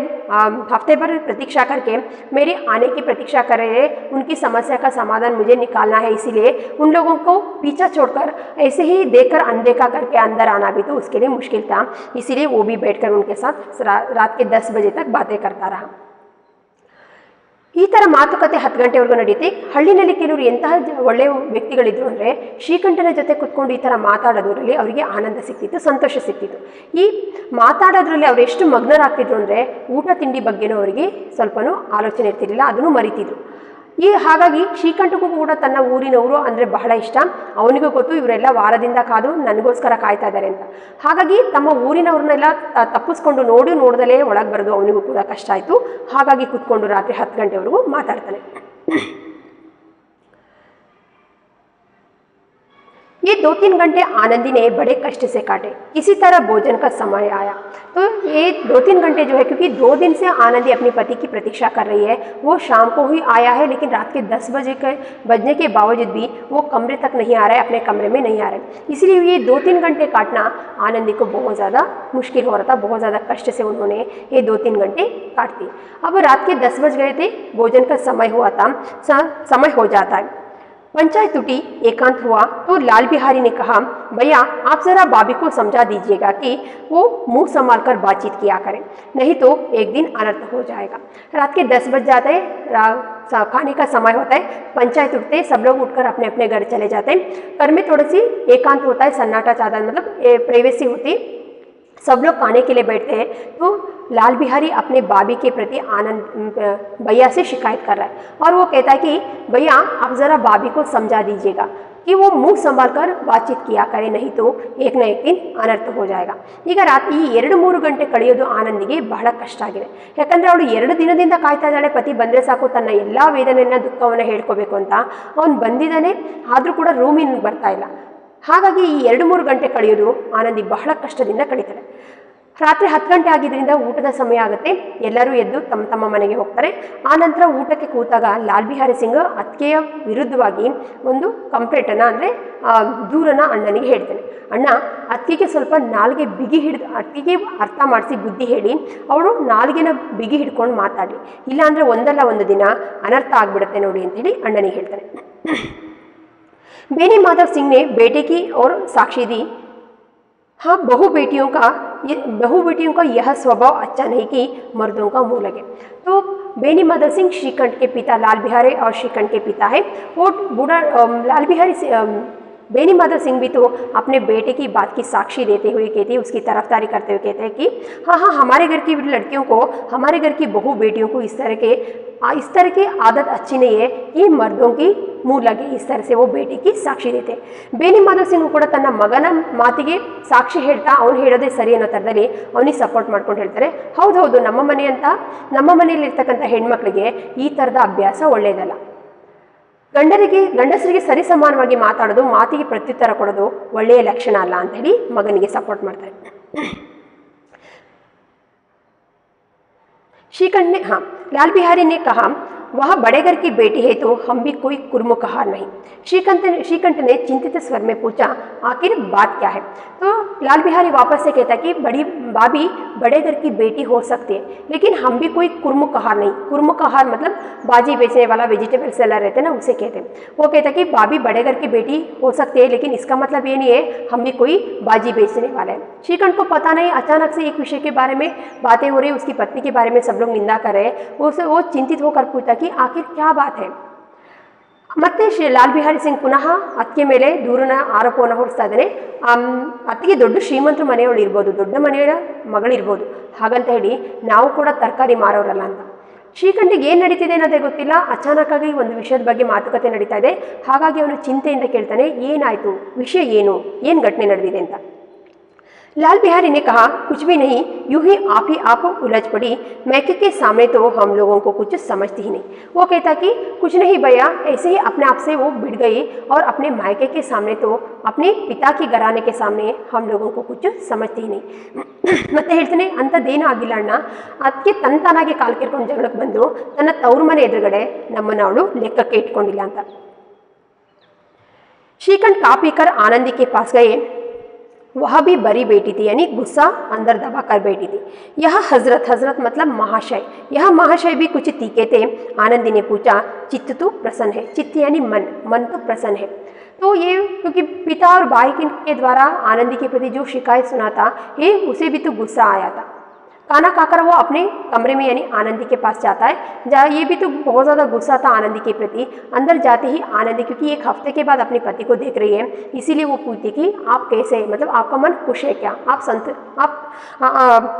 हफ्ते भर प्रतीक्षा करके मेरे आने की प्रतीक्षा कर रहे हैं, उनकी समस्या का समाधान मुझे निकालना है. इसीलिए उन लोगों को पीछा छोड़कर ऐसे ही देखकर अनदेखा करके अंदर आना भी तो उसके लिए मुश्किल था. इसीलिए वो भी बैठकर उनके साथ रात के 10 बजे तक बातें करता रहा. ಈ ಥರ ಮಾತುಕತೆ 10 ಗಂಟೆವರೆಗೂ ನಡೆಯುತ್ತೆ. ಹಳ್ಳಿನಲ್ಲಿ ಕೆಲವರು ಎಂತಹ ಒಳ್ಳೆಯ ವ್ಯಕ್ತಿಗಳಿದ್ರು ಅಂದರೆ ಶ್ರೀಕಂಠನ ಜೊತೆ ಕುತ್ಕೊಂಡು ಈ ಥರ ಮಾತಾಡೋದ್ರಲ್ಲಿ ಅವರಿಗೆ ಆನಂದ ಸಿಗ್ತಿತ್ತು, ಸಂತೋಷ ಸಿಗ್ತಿತ್ತು. ಈ ಮಾತಾಡೋದ್ರಲ್ಲಿ ಅವರು ಎಷ್ಟು ಮಗ್ನರಾಗ್ತಿದ್ರು ಅಂದರೆ ಊಟ ತಿಂಡಿ ಬಗ್ಗೆನೂ ಅವರಿಗೆ ಸ್ವಲ್ಪನೂ ಆಲೋಚನೆ ಇರ್ತಿರಲಿಲ್ಲ, ಅದನ್ನು ಮರಿತಿದ್ರು. ಹಾಗಾಗಿ ಶ್ರೀಕಂಠಗೂ ಕೂಡ ತನ್ನ ಊರಿನವರು ಅಂದರೆ ಬಹಳ ಇಷ್ಟ. ಅವನಿಗೂ ಗೊತ್ತು ಇವರೆಲ್ಲ ವಾರದಿಂದ ಕಾದು ನನಗೋಸ್ಕರ ಕಾಯ್ತಾ ಇದ್ದಾರೆ ಅಂತ. ಹಾಗಾಗಿ ತಮ್ಮ ಊರಿನವ್ರನ್ನೆಲ್ಲ ತಪ್ಪಿಸ್ಕೊಂಡು ನೋಡ್ದಲೇ ಒಳಗೆ ಬರೋದು ಅವನಿಗೂ ಕೂಡ ಕಷ್ಟ ಆಯಿತು. ಹಾಗಾಗಿ ಕೂತ್ಕೊಂಡು ರಾತ್ರಿ 10 ಗಂಟೆವರೆಗೂ ಮಾತಾಡ್ತಾನೆ. ये 2-3 घंटे आनंदी ने बड़े कष्ट से काटे. इसी तरह भोजन का समय आया. तो ये 2-3 घंटे जो है, क्योंकि 2 दिन से आनंदी अपने पति की प्रतीक्षा कर रही है, वो शाम को ही आया है, लेकिन रात के 10 बजने के बावजूद भी वो कमरे तक नहीं आ रहा है, अपने कमरे में नहीं आ रहा है. इसलिए ये 2-3 घंटे काटना आनंदी को बहुत ज़्यादा मुश्किल हो रहा था. बहुत ज़्यादा कष्ट से उन्होंने ये 2-3 घंटे काट दिए. अब रात के 10 बज गए थे, भोजन का समय हुआ था, समय हो जाता है. पंचायत टूटी, एकांत हुआ तो लाल बिहारी ने कहा, भैया आप ज़रा भाभी को समझा दीजिएगा कि वो मुंह संभाल कर बातचीत किया करें, नहीं तो एक दिन अनर्थ हो जाएगा. रात के 10 बज जाते हैं, खाने का समय होता है, पंचायत उठते, सब लोग उठकर अपने अपने घर चले जाते हैं. घर में थोड़ी सी एकांत होता है, सन्नाटा चादर मतलब प्राइवेसी होती, सब लोग खाने के लिए बैठते हैं तो लाल बिहारी अपने बाबी के प्रति आनंद भैया से शिकायत कर रहा है और वो कहता है कि भैया आप ज़रा बाबी को समझा दीजिएगा कि वो मुंह संभाल कर बातचीत किया करे, नहीं तो एक न एक दिन ಅನರ್ಥ हो जाएगा। ಈಗ ರಾತ್ರಿ 2-3 ಗಂಟೆ ಕಳೆಯೋದು ಆನಂದಿಗೆ ಬಹಳ ಕಷ್ಟ ಆಗಿದೆ, ಯಾಕಂದರೆ ಅವಳು 2 ದಿನದಿಂದ ಕಾಯ್ತಾ ಇದ್ದಾಳೆ ಪತಿ ಬಂದರೆ ಸಾಕು ತನ್ನ ಎಲ್ಲ ವೇದನೆಯನ್ನು ದುಃಖವನ್ನು ಹೇಳ್ಕೋಬೇಕು ಅಂತ. ಅವನು ಬಂದಿದ್ದಾನೆ ಆದರೂ ಕೂಡ ರೂಮಿನ ಬರ್ತಾ ಇಲ್ಲ. ಹಾಗಾಗಿ ಈ 2-3 ಗಂಟೆ ಕಳೆಯೋದು ಆನಂದಿ ಬಹಳ ಕಷ್ಟದಿಂದ ಕಳೀತಾಳೆ. ರಾತ್ರಿ 10 ಗಂಟೆ ಆಗಿದ್ದರಿಂದ ಊಟದ ಸಮಯ ಆಗುತ್ತೆ, ಎಲ್ಲರೂ ಎದ್ದು ತಮ್ಮ ತಮ್ಮ ಮನೆಗೆ ಹೋಗ್ತಾರೆ. ಆನಂತರ ಊಟಕ್ಕೆ ಕೂತಾಗ ಲಾಲ್ ಬಿಹಾರಿ ಸಿಂಗ್ ಅತ್ತಿಗೆಯ ವಿರುದ್ಧವಾಗಿ ಒಂದು ಕಂಪ್ಲೇಂಟನ್ನು ಅಂದರೆ ದೂರನ್ನು ಅಣ್ಣನಿಗೆ ಹೇಳ್ತಾನೆ. ಅಣ್ಣ ಅತ್ತಿಗೆ ಸ್ವಲ್ಪ ನಾಲ್ಗೆ ಬಿಗಿ ಹಿಡಿದು ಅತ್ತಿಗೆ ಅರ್ಥ ಮಾಡಿಸಿ ಬುದ್ಧಿ ಹೇಳಿ ಅವಳು ನಾಲ್ಗೆನ ಬಿಗಿ ಹಿಡ್ಕೊಂಡು ಮಾತಾಡಲಿ, ಇಲ್ಲಾಂದರೆ ಒಂದಲ್ಲ ಒಂದು ದಿನ ಅನರ್ಥ ಆಗಿಬಿಡುತ್ತೆ ನೋಡಿ ಅಂತೇಳಿ ಅಣ್ಣನಿಗೆ ಹೇಳ್ತಾನೆ. बेनी माधव सिंह ने बेटे की और साक्षी दी। हाँ, बहु बेटियों का यह स्वभाव अच्छा नहीं कि मर्दों का मुंह लगे। तो बेनी माधव सिंह श्रीकंठ के पिता लाल बिहारी और श्रीकंठ के पिता है। वो बूढ़ा लाल बिहारी बेनी माधव सिंह भी तो अपने बेटे की बात की साक्षी देते हुए कहते, उसकी तरफदारी करते हुए कहते हैं कि हाँ, हमारे घर की लड़कियों को, हमारे घर की बहु बेटियों को इस तरह की आदत अच्छी नहीं है कि मर्दों की मुँह लगे, इस तरह से वो बेटे की साक्षी देते. ಬೇನಿ ಮಾಧವ್ ಸಿಂಗ್ ಕೂಡ ತನ್ನ ಮಗನ ಮಾತಿಗೆ ಸಾಕ್ಷಿ ಹೇಳ್ತಾ ಅವನು ಹೇಳೋದೇ ಸರಿ ಅನ್ನೋ ಥರದಲ್ಲಿ ಅವನಿಗೆ ಸಪೋರ್ಟ್ ಮಾಡ್ಕೊಂಡು ಹೇಳ್ತಾರೆ. ಹೌದು, ನಮ್ಮ ಮನೆಯಲ್ಲಿರ್ತಕ್ಕಂಥ ಹೆಣ್ಮಕ್ಳಿಗೆ ಈ ಥರದ ಅಭ್ಯಾಸ ಒಳ್ಳೆಯದಲ್ಲ. ಗಂಡಸರಿಗೆ ಸರಿ ಸಮಾನವಾಗಿ ಮಾತಾಡೋದು, ಮಾತಿಗೆ ಪ್ರತ್ಯುತ್ತರ ಕೊಡೋದು ಒಳ್ಳೆಯ ಲಕ್ಷಣ ಅಲ್ಲ ಅಂತ ಹೇಳಿ ಮಗನಿಗೆ ಸಪೋರ್ಟ್ ಮಾಡ್ತಾರೆ. श्रीकंठ ने लाल बिहारी ने कहा वह बड़े घर की बेटी है तो हम भी कोई कुर्मुकहार नहीं. श्रीकंठ ने चिंतित स्वर में पूछा आखिर बात क्या है. तो लाल बिहारी वापस से कहता कि बड़ी भाभी बड़े घर की बेटी हो सकती है, लेकिन हम भी कोई कुर्मुकहार नहीं. कुर्मुकहार मतलब बाजी बेचने वाला, वेजिटेबल सेलर रहते हैं ना, उसे कहते हैं. वो कहता कि भाभी बड़े घर की बेटी हो सकती है, लेकिन इसका मतलब ये नहीं है हम भी कोई बाजी बेचने वाला है. श्रीकंठ को पता नहीं, अचानक से एक विषय के बारे में बातें हो रही, उसकी पत्नी के बारे में सब लोग निंदा कर रहे हैं. वो चिंतित होकर पूछा कि आखिर क्या बात है. ಮತ್ತೆ ಲಾಲ್ ಬಿಹಾರಿ ಸಿಂಗ್ ಪುನಃ ಅತ್ತಿಗೆ ಮೇಲೆ ದೂರನ ಆರೋಪವನ್ನು ಹೊರಿಸ್ತಾ ಇದ್ದಾನೆ. ಅತ್ತಿಗೆ ದೊಡ್ಡ ಶ್ರೀಮಂತರ ಮನೆಯವಳು ಇರ್ಬೋದು, ದೊಡ್ಡ ಮನೆಯವರ ಮಗಳಿರ್ಬೋದು, ಹಾಗಂತ ಹೇಳಿ ನಾವು ಕೂಡ ತರಕಾರಿ ಮಾರೋರಲ್ಲ ಅಂತ. ಶ್ರೀಕಂಠಿಗೆ ಏನು ನಡೀತಿದೆ ಅನ್ನೋದೇ ಗೊತ್ತಿಲ್ಲ. ಅಚಾನಕ್ಕಾಗಿ ಒಂದು ವಿಷಯದ ಬಗ್ಗೆ ಮಾತುಕತೆ ನಡೀತಾ ಇದೆ. ಹಾಗಾಗಿ ಅವನು ಚಿಂತೆಯಿಂದ ಕೇಳ್ತಾನೆ, ಏನಾಯಿತು, ವಿಷಯ ಏನು ಘಟನೆ ನಡೆದಿದೆ ಅಂತ. लाल बिहारी ने कहा कुछ भी नहीं, यूं ही आप उलझ पड़ी. मैके के सामने तो हम लोगों को कुछ समझती ही नहीं. वो कहता कि कुछ नहीं भैया, ऐसे ही अपने आप से वो भिड़ गई और अपने मायके के सामने तो अपने पिता की घराने के सामने हम लोगों को कुछ समझती ही नहीं. ಮತ್ತೆ ಹೇಳ್ತಾನೆ, ಅಂಥದ್ದೇನೂ ಆಗಿಲ್ಲ ಅಣ್ಣ, ಅದಕ್ಕೆ ತನ್ನಾಗೆ ಕಾಲು ಕೆರ್ಕೊಂಡು ಜಗಳಕ್ಕೆ ಬಂದು ತನ್ನ ತವರು ಮನೆ ಎದುರುಗಡೆ ನಮ್ಮನ್ನು ಅವಳು ಲೆಕ್ಕಕ್ಕೆ ಇಟ್ಕೊಂಡಿಲ್ಲ ಅಂತ. श्रीकंठ कापी कर आनंदी के पास गए. वह भी बड़ी बेटी थी, यानी गुस्सा अंदर दबा कर बैठी थी. यह हजरत मतलब महाशय, यह महाशय भी कुछ तीखे थे. आनंदी ने पूछा चित्त तो प्रसन्न है. चित्त यानी मन तो प्रसन्न है. तो ये क्योंकि पिता और भाई के द्वारा आनंदी के प्रति जो शिकायत सुना था, ये उसे भी तो गुस्सा आया था. खाना खाकर वो अपने कमरे में यानी आनंदी के पास जाता है. ये भी तो बहुत ज़्यादा गुस्सा था आनंदी के प्रति. अंदर जाते ही आनंदी, क्योंकि 1 हफ्ते के बाद अपने पति को देख रही है, इसीलिए वो पूछती कि आप कैसे हैं, मतलब आपका मन खुश है क्या,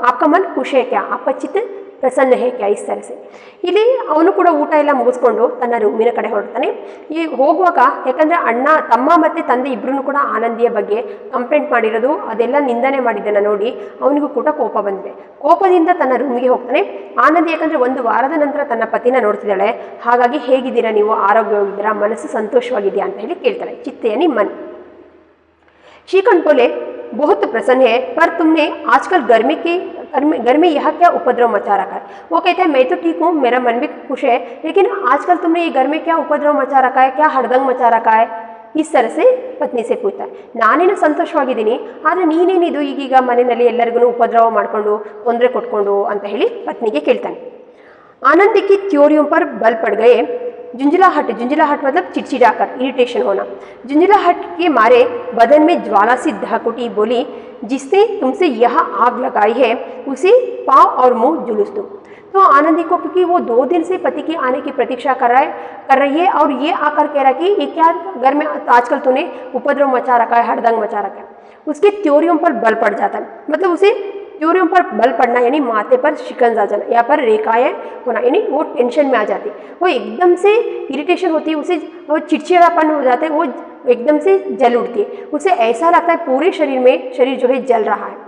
आपका मन खुश है क्या, आपका चित्त ಪ್ರಸನ್ನ ಹೇ ಕ್ಯಾ, ಇಸ್ ಥರ ಸೆ. ಇಲ್ಲಿ ಅವನು ಕೂಡ ಊಟ ಎಲ್ಲ ಮುಗಿಸ್ಕೊಂಡು ತನ್ನ ರೂಮಿನ ಕಡೆ ಹೊರಡ್ತಾನೆ. ಈ ಹೋಗುವಾಗ, ಯಾಕಂದರೆ ಅಣ್ಣ, ತಮ್ಮ ಮತ್ತು ತಂದೆ ಇಬ್ಬರೂ ಕೂಡ ಆನಂದಿಯ ಬಗ್ಗೆ ಕಂಪ್ಲೇಂಟ್ ಮಾಡಿರೋದು, ಅದೆಲ್ಲ ನಿಂದನೆ ಮಾಡಿದ್ದನ್ನು ನೋಡಿ ಅವನಿಗೂ ಕೂಡ ಕೋಪ ಬಂದಿದೆ. ಕೋಪದಿಂದ ತನ್ನ ರೂಮಿಗೆ ಹೋಗ್ತಾನೆ. ಆನಂದಿ ಯಾಕಂದರೆ 1 ವಾರದ ನಂತರ ತನ್ನ ಪತಿನ ನೋಡ್ತಿದ್ದಾಳೆ. ಹಾಗಾಗಿ ಹೇಗಿದ್ದೀರಾ ನೀವು, ಆರೋಗ್ಯವಾಗಿದ್ದೀರಾ, ಮನಸ್ಸು ಸಂತೋಷವಾಗಿದೆಯಾ ಅಂತ ಹೇಳಿ ಕೇಳ್ತಾಳೆ. ಚಿತ್ತೆಯನಿ ಮನ್. श्रीकंठ बोले बहुत प्रसन्न है, पर तुमने आजकल घर में यह क्या उपद्रव मचा रखा है. वो कहता है मैं तो ठीक हूँ, मेरा मन भी खुश है, लेकिन आजकल तुमने ये घर में क्या उपद्रव मचा रखा है, क्या हड़दंग मचा रखा है. इस तरह से पत्नी से पूछता है. ನಾನೇನು ಸಂತೋಷವಾಗಿದ್ದೀನಿ, ಆದರೆ ನೀನೇನಿದು ಈಗೀಗ ಮನೆಯಲ್ಲಿ ಎಲ್ಲರಿಗೂ ಉಪದ್ರವ ಮಾಡಿಕೊಂಡು ತೊಂದರೆ ಕೊಟ್ಕೊಂಡು ಅಂತ ಹೇಳಿ ಪತ್ನಿಗೆ ಕೇಳ್ತಾನೆ. आनंद की त्योरियों पर बल पड़ गए. झुंझलाहट मतलब चिड़चिड़ाकर, इरिटेशन होना. झुंझलाहट के मारे बदन में ज्वाला सी दहक उठी. बोली जिसने तुमसे यह आग लगाई है उसे पाँव और मुंह जुलूस दो. तो आनंदी को, क्योंकि वो 2 दिन से पति की आने की प्रतीक्षा कर रही है और ये आकर कह रहा कि ये क्या घर में आजकल तूने उपद्रव मचा रखा है, हड़दंग मचा रखा है. उसके त्योरियों पर बल पड़ जाता है, मतलब उसे त्योरियों पर बल पड़ना यानी माथे पर शिकंज आ जाना, यहाँ पर रेखाएं होना, यानी वो टेंशन में आ जाती है, वो एकदम से इरिटेशन होती है, उसे वो चिड़चिड़ापन हो जाता है, वो एकदम से जल उठती है, उसे ऐसा लगता है पूरे शरीर में शरीर जो है जल रहा है।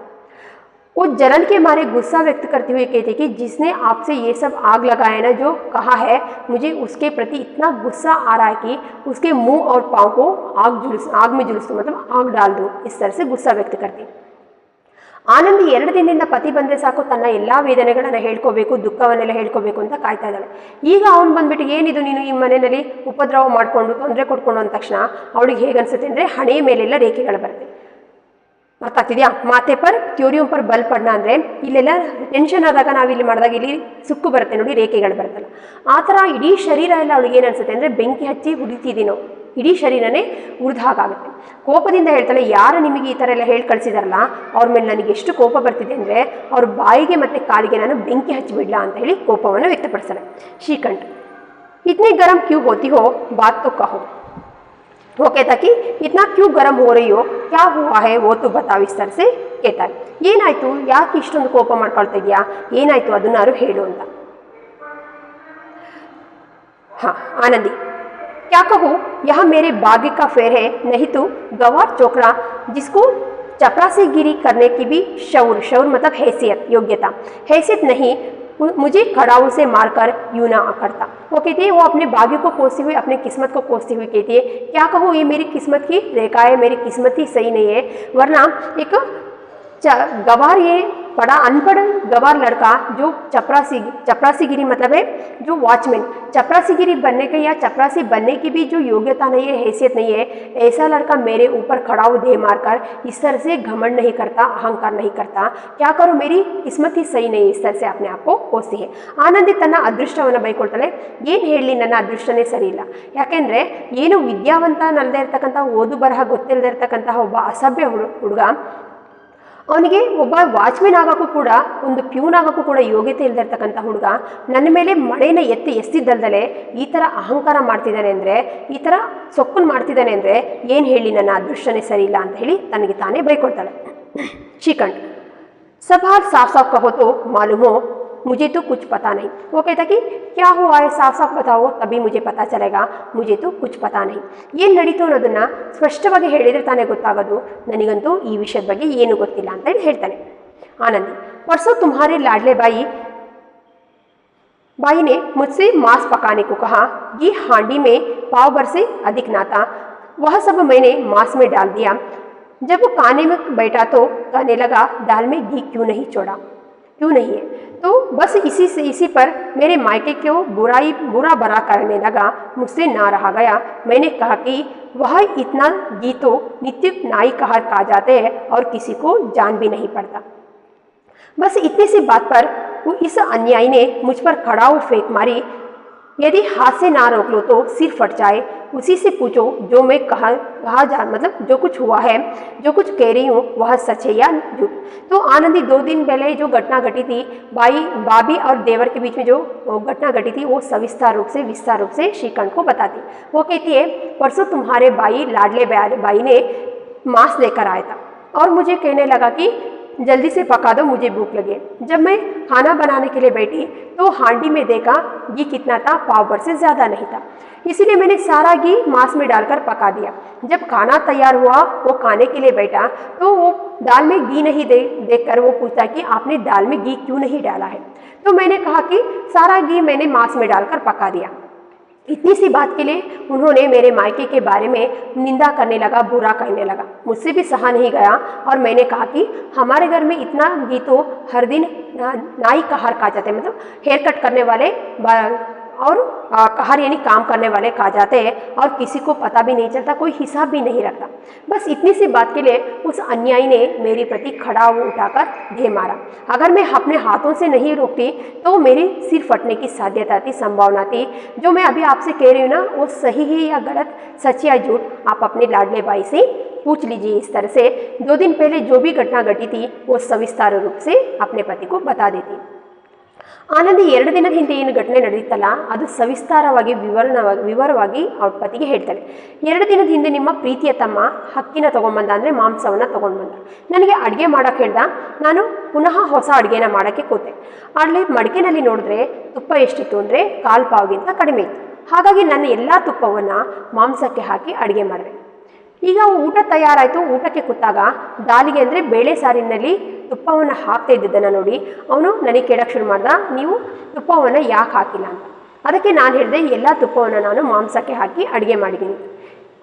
वो जलन के मारे गुस्सा व्यक्त करते हुए कहते कि जिसने आपसे ये सब आग लगाया ना, जो कहा है, मुझे उसके प्रति इतना गुस्सा आ रहा है कि उसके मुंह और पाँव को आग में झुलस दो, मतलब आग डाल दो, इस तरह से गुस्सा व्यक्त करती। ಆನಂದಿ 2 ದಿನದಿಂದ ಪತಿ ಬಂದರೆ ಸಾಕು ತನ್ನ ಎಲ್ಲ ವೇದನೆಗಳನ್ನು ಹೇಳ್ಕೋಬೇಕು, ದುಃಖವನ್ನೆಲ್ಲ ಹೇಳ್ಕೋಬೇಕು ಅಂತ ಕಾಯ್ತಾ ಇದ್ದಾಳೆ. ಈಗ ಅವನು ಬಂದ್ಬಿಟ್ಟು ಏನಿದು ನೀನು ಈ ಮನೆಯಲ್ಲಿ ಉಪದ್ರವ ಮಾಡಿಕೊಂಡು ತೊಂದರೆ ಕೊಟ್ಕೊಂಡು ಅಂದ ತಕ್ಷಣ ಅವಳಿಗೆ ಹೇಗನ್ಸುತ್ತೆ ಅಂದರೆ ಹಣೆಯ ಮೇಲೆಲ್ಲ ರೇಖೆಗಳು ಬರುತ್ತೆ. ಅರ್ಥ ಆಗ್ತಿದೆಯಾ? ಮಾತೆ ಪರ್ ಕ್ಯೂರಿಯಂ ಪರ್ ಬಲ್ ಪಡ್ನ ಅಂದರೆ ಇಲ್ಲೆಲ್ಲ ಟೆನ್ಷನ್ ಆದಾಗ ನಾವಿಲ್ಲಿ ಮಾಡಿದಾಗ ಇಲ್ಲಿ ಸುಕ್ಕು ಬರುತ್ತೆ ನೋಡಿ, ರೇಖೆಗಳು ಬರುತ್ತಲ್ಲ, ಆ ಥರ ಇಡೀ ಶರೀರ ಎಲ್ಲ ಅವಳಿಗೆ ಏನು ಅನಿಸುತ್ತೆ ಅಂದರೆ ಬೆಂಕಿ ಹಚ್ಚಿ ಹುರಿತಿದ್ದೀನೋ, ಇಡೀ ಶರೀರನೇ ಉರಿದ ಹಾಗಾಗುತ್ತೆ. ಕೋಪದಿಂದ ಹೇಳ್ತಾಳೆ, ಯಾರು ನಿಮಗೆ ಈ ಥರ ಎಲ್ಲ ಹೇಳಿ ಕಳಿಸಿದಾರಲ್ಲ ಅವ್ರ ಮೇಲೆ ನನಗೆ ಎಷ್ಟು ಕೋಪ ಬರ್ತಿದೆ ಅಂದರೆ ಅವ್ರ ಬಾಯಿಗೆ ಮತ್ತು ಕಾಲಿಗೆ ನಾನು ಬೆಂಕಿ ಹಚ್ಚಿಬಿಡ್ಲಾ ಅಂತ ಹೇಳಿ ಕೋಪವನ್ನು ವ್ಯಕ್ತಪಡಿಸ್ತಾಳೆ. ಶ್ರೀಕಂಠ, ಇತನೇ ಗರಂ ಕ್ಯೂ ಹೋತಿ ಹೋ, ಬಾತ್ ತೋ ಕಹೋ. वो कहता कि इतना क्यों गर्म हो रही हो, क्या हुआ है वो तो बताओ, इस तरह से कहता है. ಏನಾಯ್ತು, ಯಾಕೆ ಇಷ್ಟೊಂದು ಕೋಪ ಮಾಡ್ಕೊಳ್ತಾ ಇದೆಯಾ, ಏನಾಯ್ತು ಅದನ್ನಾರು ಹೇಳು ಅಂತ. हाँ आनंदी, क्या कहूँ, यह मेरे भाग्य का फेर है, नहीं तो गवार चोकरा जिसको चपरासीगिरी करने की भी शौर मतलब हैसियत योग्यता हैसियत नहीं, मुझे खड़ाऊ से मारकर यूं ना करता. वो कहती है, वो अपने भाग्य को कोसते हुए, अपने किस्मत को कोसते हुए कहती है, क्या कहूँ, ये मेरी किस्मत की रेखा है, मेरी किस्मत ही सही नहीं है, वरना एक गवार, ये बड़ा अनपढ़ गवार लड़का जो चपरासीगिरी मतलब है जो वॉचमैन, चपरासीगिरी बनने के या चपरासी बनने की भी जो योग्यता नहीं है, हैसियत नहीं है, ऐसा लड़का मेरे ऊपर खड़ा हो दे मारकर इस तरह से घमंड नहीं करता, अहंकार नहीं करता. क्या करो, मेरी किस्मत ही सही नहीं, इस तरह से अपने आप को कोसती है. ಆನಂದಿ ತನ್ನ ಅದೃಷ್ಟವನ್ನು ಬೈಕೊಳ್ತಾಳೆ. ಏನು ಹೇಳಲಿ, ನನ್ನ ಅದೃಷ್ಟನೇ ಸರಿ ಇಲ್ಲ, ಯಾಕೆಂದರೆ ಏನು ವಿದ್ಯಾವಂತನಲ್ಲದೆ ಇರ್ತಕ್ಕಂಥ, ಓದು ಬರಹ ಗೊತ್ತಿಲ್ಲದೆ ಇರ್ತಕ್ಕಂತಹ ಒಬ್ಬ ಅಸಭ್ಯ ಹುಡುಗ, ಅವನಿಗೆ ಒಬ್ಬ ವಾಚ್ಮೆನ್ ಆಗೋಕ್ಕೂ ಕೂಡ, ಒಂದು ಪ್ಯೂನ್ ಆಗೋಕ್ಕೂ ಕೂಡ ಯೋಗ್ಯತೆ ಇಲ್ಲದಿರ್ತಕ್ಕಂಥ ಹುಡುಗ ನನ್ನ ಮೇಲೆ ಮಳೆನ ಎಸ್ತಿದ್ದಲ್ದಲೆ ಈ ಥರ ಅಹಂಕಾರ ಮಾಡ್ತಿದ್ದಾನೆ ಅಂದರೆ, ಈ ಥರ ಸೊಕ್ಕನ್ನು ಮಾಡ್ತಿದ್ದಾನೆ ಅಂದರೆ ಏನು ಹೇಳಿ, ನನ್ನ ಅದೃಷ್ಟನೇ ಸರಿ ಇಲ್ಲ ಅಂತ ಹೇಳಿ ತನಗೆ ತಾನೇ ಬೈಕೊಳ್ತಾಳೆ. ಶ್ರೀಕಂಠ, सब हाल साफ साफ कहो तो मालूम हो, मुझे तो कुछ पता नहीं. वो कहता कि क्या हुआ है, साफ साफ बताओ तभी मुझे पता चलेगा, मुझे तो कुछ पता नहीं. ಏನು ನಡೀತು ಅನ್ನೋದನ್ನು ಸ್ಪಷ್ಟವಾಗಿ ಹೇಳಿದರೆ ತಾನೇ ಗೊತ್ತಾಗೋದು, ನನಗಂತೂ ಈ ವಿಷಯದ ಬಗ್ಗೆ ಏನು ಗೊತ್ತಿಲ್ಲ ಅಂತ ಹೇಳಿ ಹೇಳ್ತಾನೆ. आनंदी, परसों तुम्हारे लाडले बाई ने मुझसे मांस पकाने को कहा, ये हांडी में पाव भर से अधिक ना था, वह सब मैंने मांस में डाल दिया. जब वो खाने में बैठा तो कहने लगा, दाल में घी क्यों नहीं छोड़ा, क्यों नहीं है. तो बस इसी पर मेरे मायके को बुरा भरा करने लगा, मुझसे ना रहा गया. मैंने कहा कि वह इतना घी तो नित्य नाई कहर खा जाते हैं और किसी को जान भी नहीं पड़ता. बस इतनी सी बात पर इस अन्यायी ने मुझ पर खड़ाऊ फेंक मारी. यदि हाथ से ना रोक लो तो सिर फट जाए. उसी से पूछो जो मैं कहा जा मतलब जो कुछ हुआ है, जो कुछ कह रही हूँ वह सच है या झूठ. तो आनंदी 2 दिन पहले जो घटना घटी थी, भाभी और देवर के बीच में जो घटना घटी थी, वो विस्तार रूप से श्रीकंठ को बताती. वो कहती है, परसों तुम्हारे लाडले भाई ने मांस लेकर आया था और मुझे कहने लगा कि जल्दी से पका दो, मुझे भूख लगे. जब मैं खाना बनाने के लिए बैठी तो हांडी में देखा घी कितना था, पाव भर से ज़्यादा नहीं था, इसीलिए मैंने सारा घी मांस में डालकर पका दिया. जब खाना तैयार हुआ, वो खाने के लिए बैठा तो वो दाल में घी नहीं देखकर वो पूछता कि आपने दाल में घी क्यों नहीं डाला है. तो मैंने कहा कि सारा घी मैंने मांस में डालकर पका दिया. इतनी सी बात के लिए उन्होंने मेरे मायके के बारे में निंदा करने लगा, बुरा कहने लगा. मुझसे भी सहा नहीं गया और मैंने कहा कि हमारे घर में इतना घी तो हर दिन नाई कहर खा जाते हैं, मतलब हेयर कट करने वाले और कहर यानी काम करने वाले खा जाते हैं और किसी को पता भी नहीं चलता, कोई हिसाब भी नहीं रखता. बस इतनी सी बात के लिए उस अन्यायी ने मेरे प्रति खड़ा उठाकर ढे मारा. अगर मैं अपने हाथों से नहीं रोकती तो मेरे सिर फटने की साध्यता थी, संभावना थी. जो मैं अभी आपसे कह रही हूँ ना, वो सही है या गलत, सच या झूठ, आप अपने लाडले भाई से पूछ लीजिए. इस तरह से 2 दिन पहले जो भी घटना घटी थी वो सविस्तार रूप से अपने पति को बता देती. ಆನಂದಿ 2 ದಿನದ ಹಿಂದೆ ಏನು ಘಟನೆ ನಡೆದಿತ್ತಲ್ಲ ಅದು ಸವಿಸ್ತಾರವಾಗಿ ವಿವರವಾಗಿ ಅವ್ರ ಪತಿಗೆ ಹೇಳ್ತಾಳೆ. 2 ದಿನದ ಹಿಂದೆ ನಿಮ್ಮ ಪ್ರೀತಿಯ ತಮ್ಮ ಹಕ್ಕಿನ ತೊಗೊಂಬಂದ, ಅಂದರೆ ಮಾಂಸವನ್ನು ತೊಗೊಂಡು ಬಂದ. ನನಗೆ ಅಡುಗೆ ಮಾಡೋಕ್ಕೆ ಹೇಳ್ದ. ನಾನು ಪುನಃ ಹೊಸ ಅಡುಗೆನ ಮಾಡೋಕ್ಕೆ ಕೂತೆ. ಅಲ್ಲಿ ಮಡಿಕೆನಲ್ಲಿ ನೋಡಿದ್ರೆ ತುಪ್ಪ ಎಷ್ಟಿತ್ತು ಅಂದರೆ 1/4 ಪಾವ್ಗಿಂತ ಕಡಿಮೆ ಇತ್ತು. ಹಾಗಾಗಿ ನನ್ನ ಎಲ್ಲ ತುಪ್ಪವನ್ನು ಮಾಂಸಕ್ಕೆ ಹಾಕಿ ಅಡುಗೆ ಮಾಡಿದೆ. ಈಗ ಊಟ ತಯಾರಾಯಿತು. ಊಟಕ್ಕೆ ಕೂತಾಗ ದಾಲಿಗೆ ಅಂದರೆ ಬೇಳೆ ಸಾರಿನಲ್ಲಿ ತುಪ್ಪವನ್ನು ಹಾಕ್ತಾ ಇದ್ದಿದ್ದನ್ನು ನೋಡಿ ಅವನು ನನಗೆ ಕೇಳೋಕ್ಕೆ ಶುರು ಮಾಡ್ದ, ನೀವು ತುಪ್ಪವನ್ನು ಯಾಕೆ ಹಾಕಿಲ್ಲ ಅಂತ. ಅದಕ್ಕೆ ನಾನು ಹೇಳಿದೆ, ಎಲ್ಲ ತುಪ್ಪವನ್ನು ನಾನು ಮಾಂಸಕ್ಕೆ ಹಾಕಿ ಅಡುಗೆ ಮಾಡಿದ್ದೀನಿ.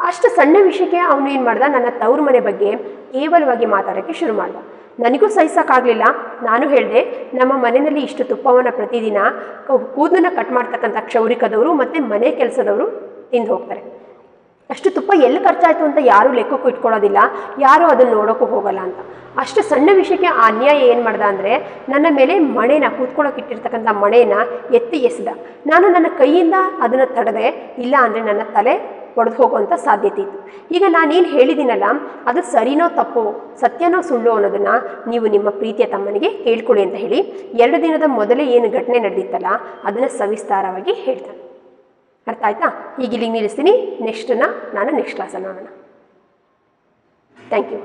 ಅಷ್ಟು ಸಣ್ಣ ವಿಷಯಕ್ಕೆ ಅವನು ಏನು ಮಾಡ್ದ, ನನ್ನ ತವ್ರ ಮನೆ ಬಗ್ಗೆ ಕೇವಲವಾಗಿ ಮಾತಾಡೋಕ್ಕೆ ಶುರು ಮಾಡ್ದ. ನನಗೂ ಸಹಿಸೋಕ್ಕಾಗಲಿಲ್ಲ. ನಾನು ಹೇಳಿದೆ, ನಮ್ಮ ಮನೆಯಲ್ಲಿ ಇಷ್ಟು ತುಪ್ಪವನ್ನು ಪ್ರತಿದಿನ ಕೂದಲನ್ನು ಕಟ್ ಮಾಡ್ತಕ್ಕಂಥ ಕ್ಷೌರಿಕದವರು ಮತ್ತು ಮನೆ ಕೆಲಸದವರು ತಿಂದು ಹೋಗ್ತಾರೆ. ಅಷ್ಟು ತುಪ್ಪ ಎಲ್ಲಿ ಖರ್ಚಾಯಿತು ಅಂತ ಯಾರೂ ಲೆಕ್ಕಕ್ಕೂ ಇಟ್ಕೊಳ್ಳೋದಿಲ್ಲ, ಯಾರೂ ಅದನ್ನು ನೋಡೋಕ್ಕೂ ಹೋಗಲ್ಲ ಅಂತ. ಅಷ್ಟು ಸಣ್ಣ ವಿಷಯಕ್ಕೆ ಆ ಅನ್ಯಾಯ ಏನು ಮಾಡ್ದ ಅಂದರೆ ನನ್ನ ಮೇಲೆ ಮಣೆನ ಕೂತ್ಕೊಳ್ಳೋಕೆ ಇಟ್ಟಿರ್ತಕ್ಕಂಥ ಮಣೆನ ಎತ್ತಿ ಎಸೆದ. ನಾನು ನನ್ನ ಕೈಯಿಂದ ಅದನ್ನು ತಡೆದೆ, ಇಲ್ಲ ಅಂದರೆ ನನ್ನ ತಲೆ ಒಡೆದು ಹೋಗುವಂಥ ಸಾಧ್ಯತೆ ಇತ್ತು. ಈಗ ನಾನೇನು ಹೇಳಿದ್ದೀನಲ್ಲ ಅದು ಸರಿನೋ ತಪ್ಪೋ, ಸತ್ಯನೋ ಸುಳ್ಳು ಅನ್ನೋದನ್ನು ನೀವು ನಿಮ್ಮ ಪ್ರೀತಿಯ ತಮ್ಮನಿಗೆ ಕೇಳ್ಕೊಳ್ಳಿ ಅಂತ ಹೇಳಿ 2 ದಿನದ ಮೊದಲೇ ಏನು ಘಟನೆ ನಡೆದಿತ್ತಲ್ಲ ಅದನ್ನು ಸವಿಸ್ತಾರವಾಗಿ ಹೇಳ್ತಾನೆ. ಅರ್ಥ ಆಯ್ತಾ? ಈಗ ಇಲ್ಲಿಗೆ ನಿಲ್ಲಿಸ್ತೀನಿ. ನೆಕ್ಸ್ಟ್ ಕ್ಲಾಸಲ್ಲಿ ನೋಡೋಣ. Thank you.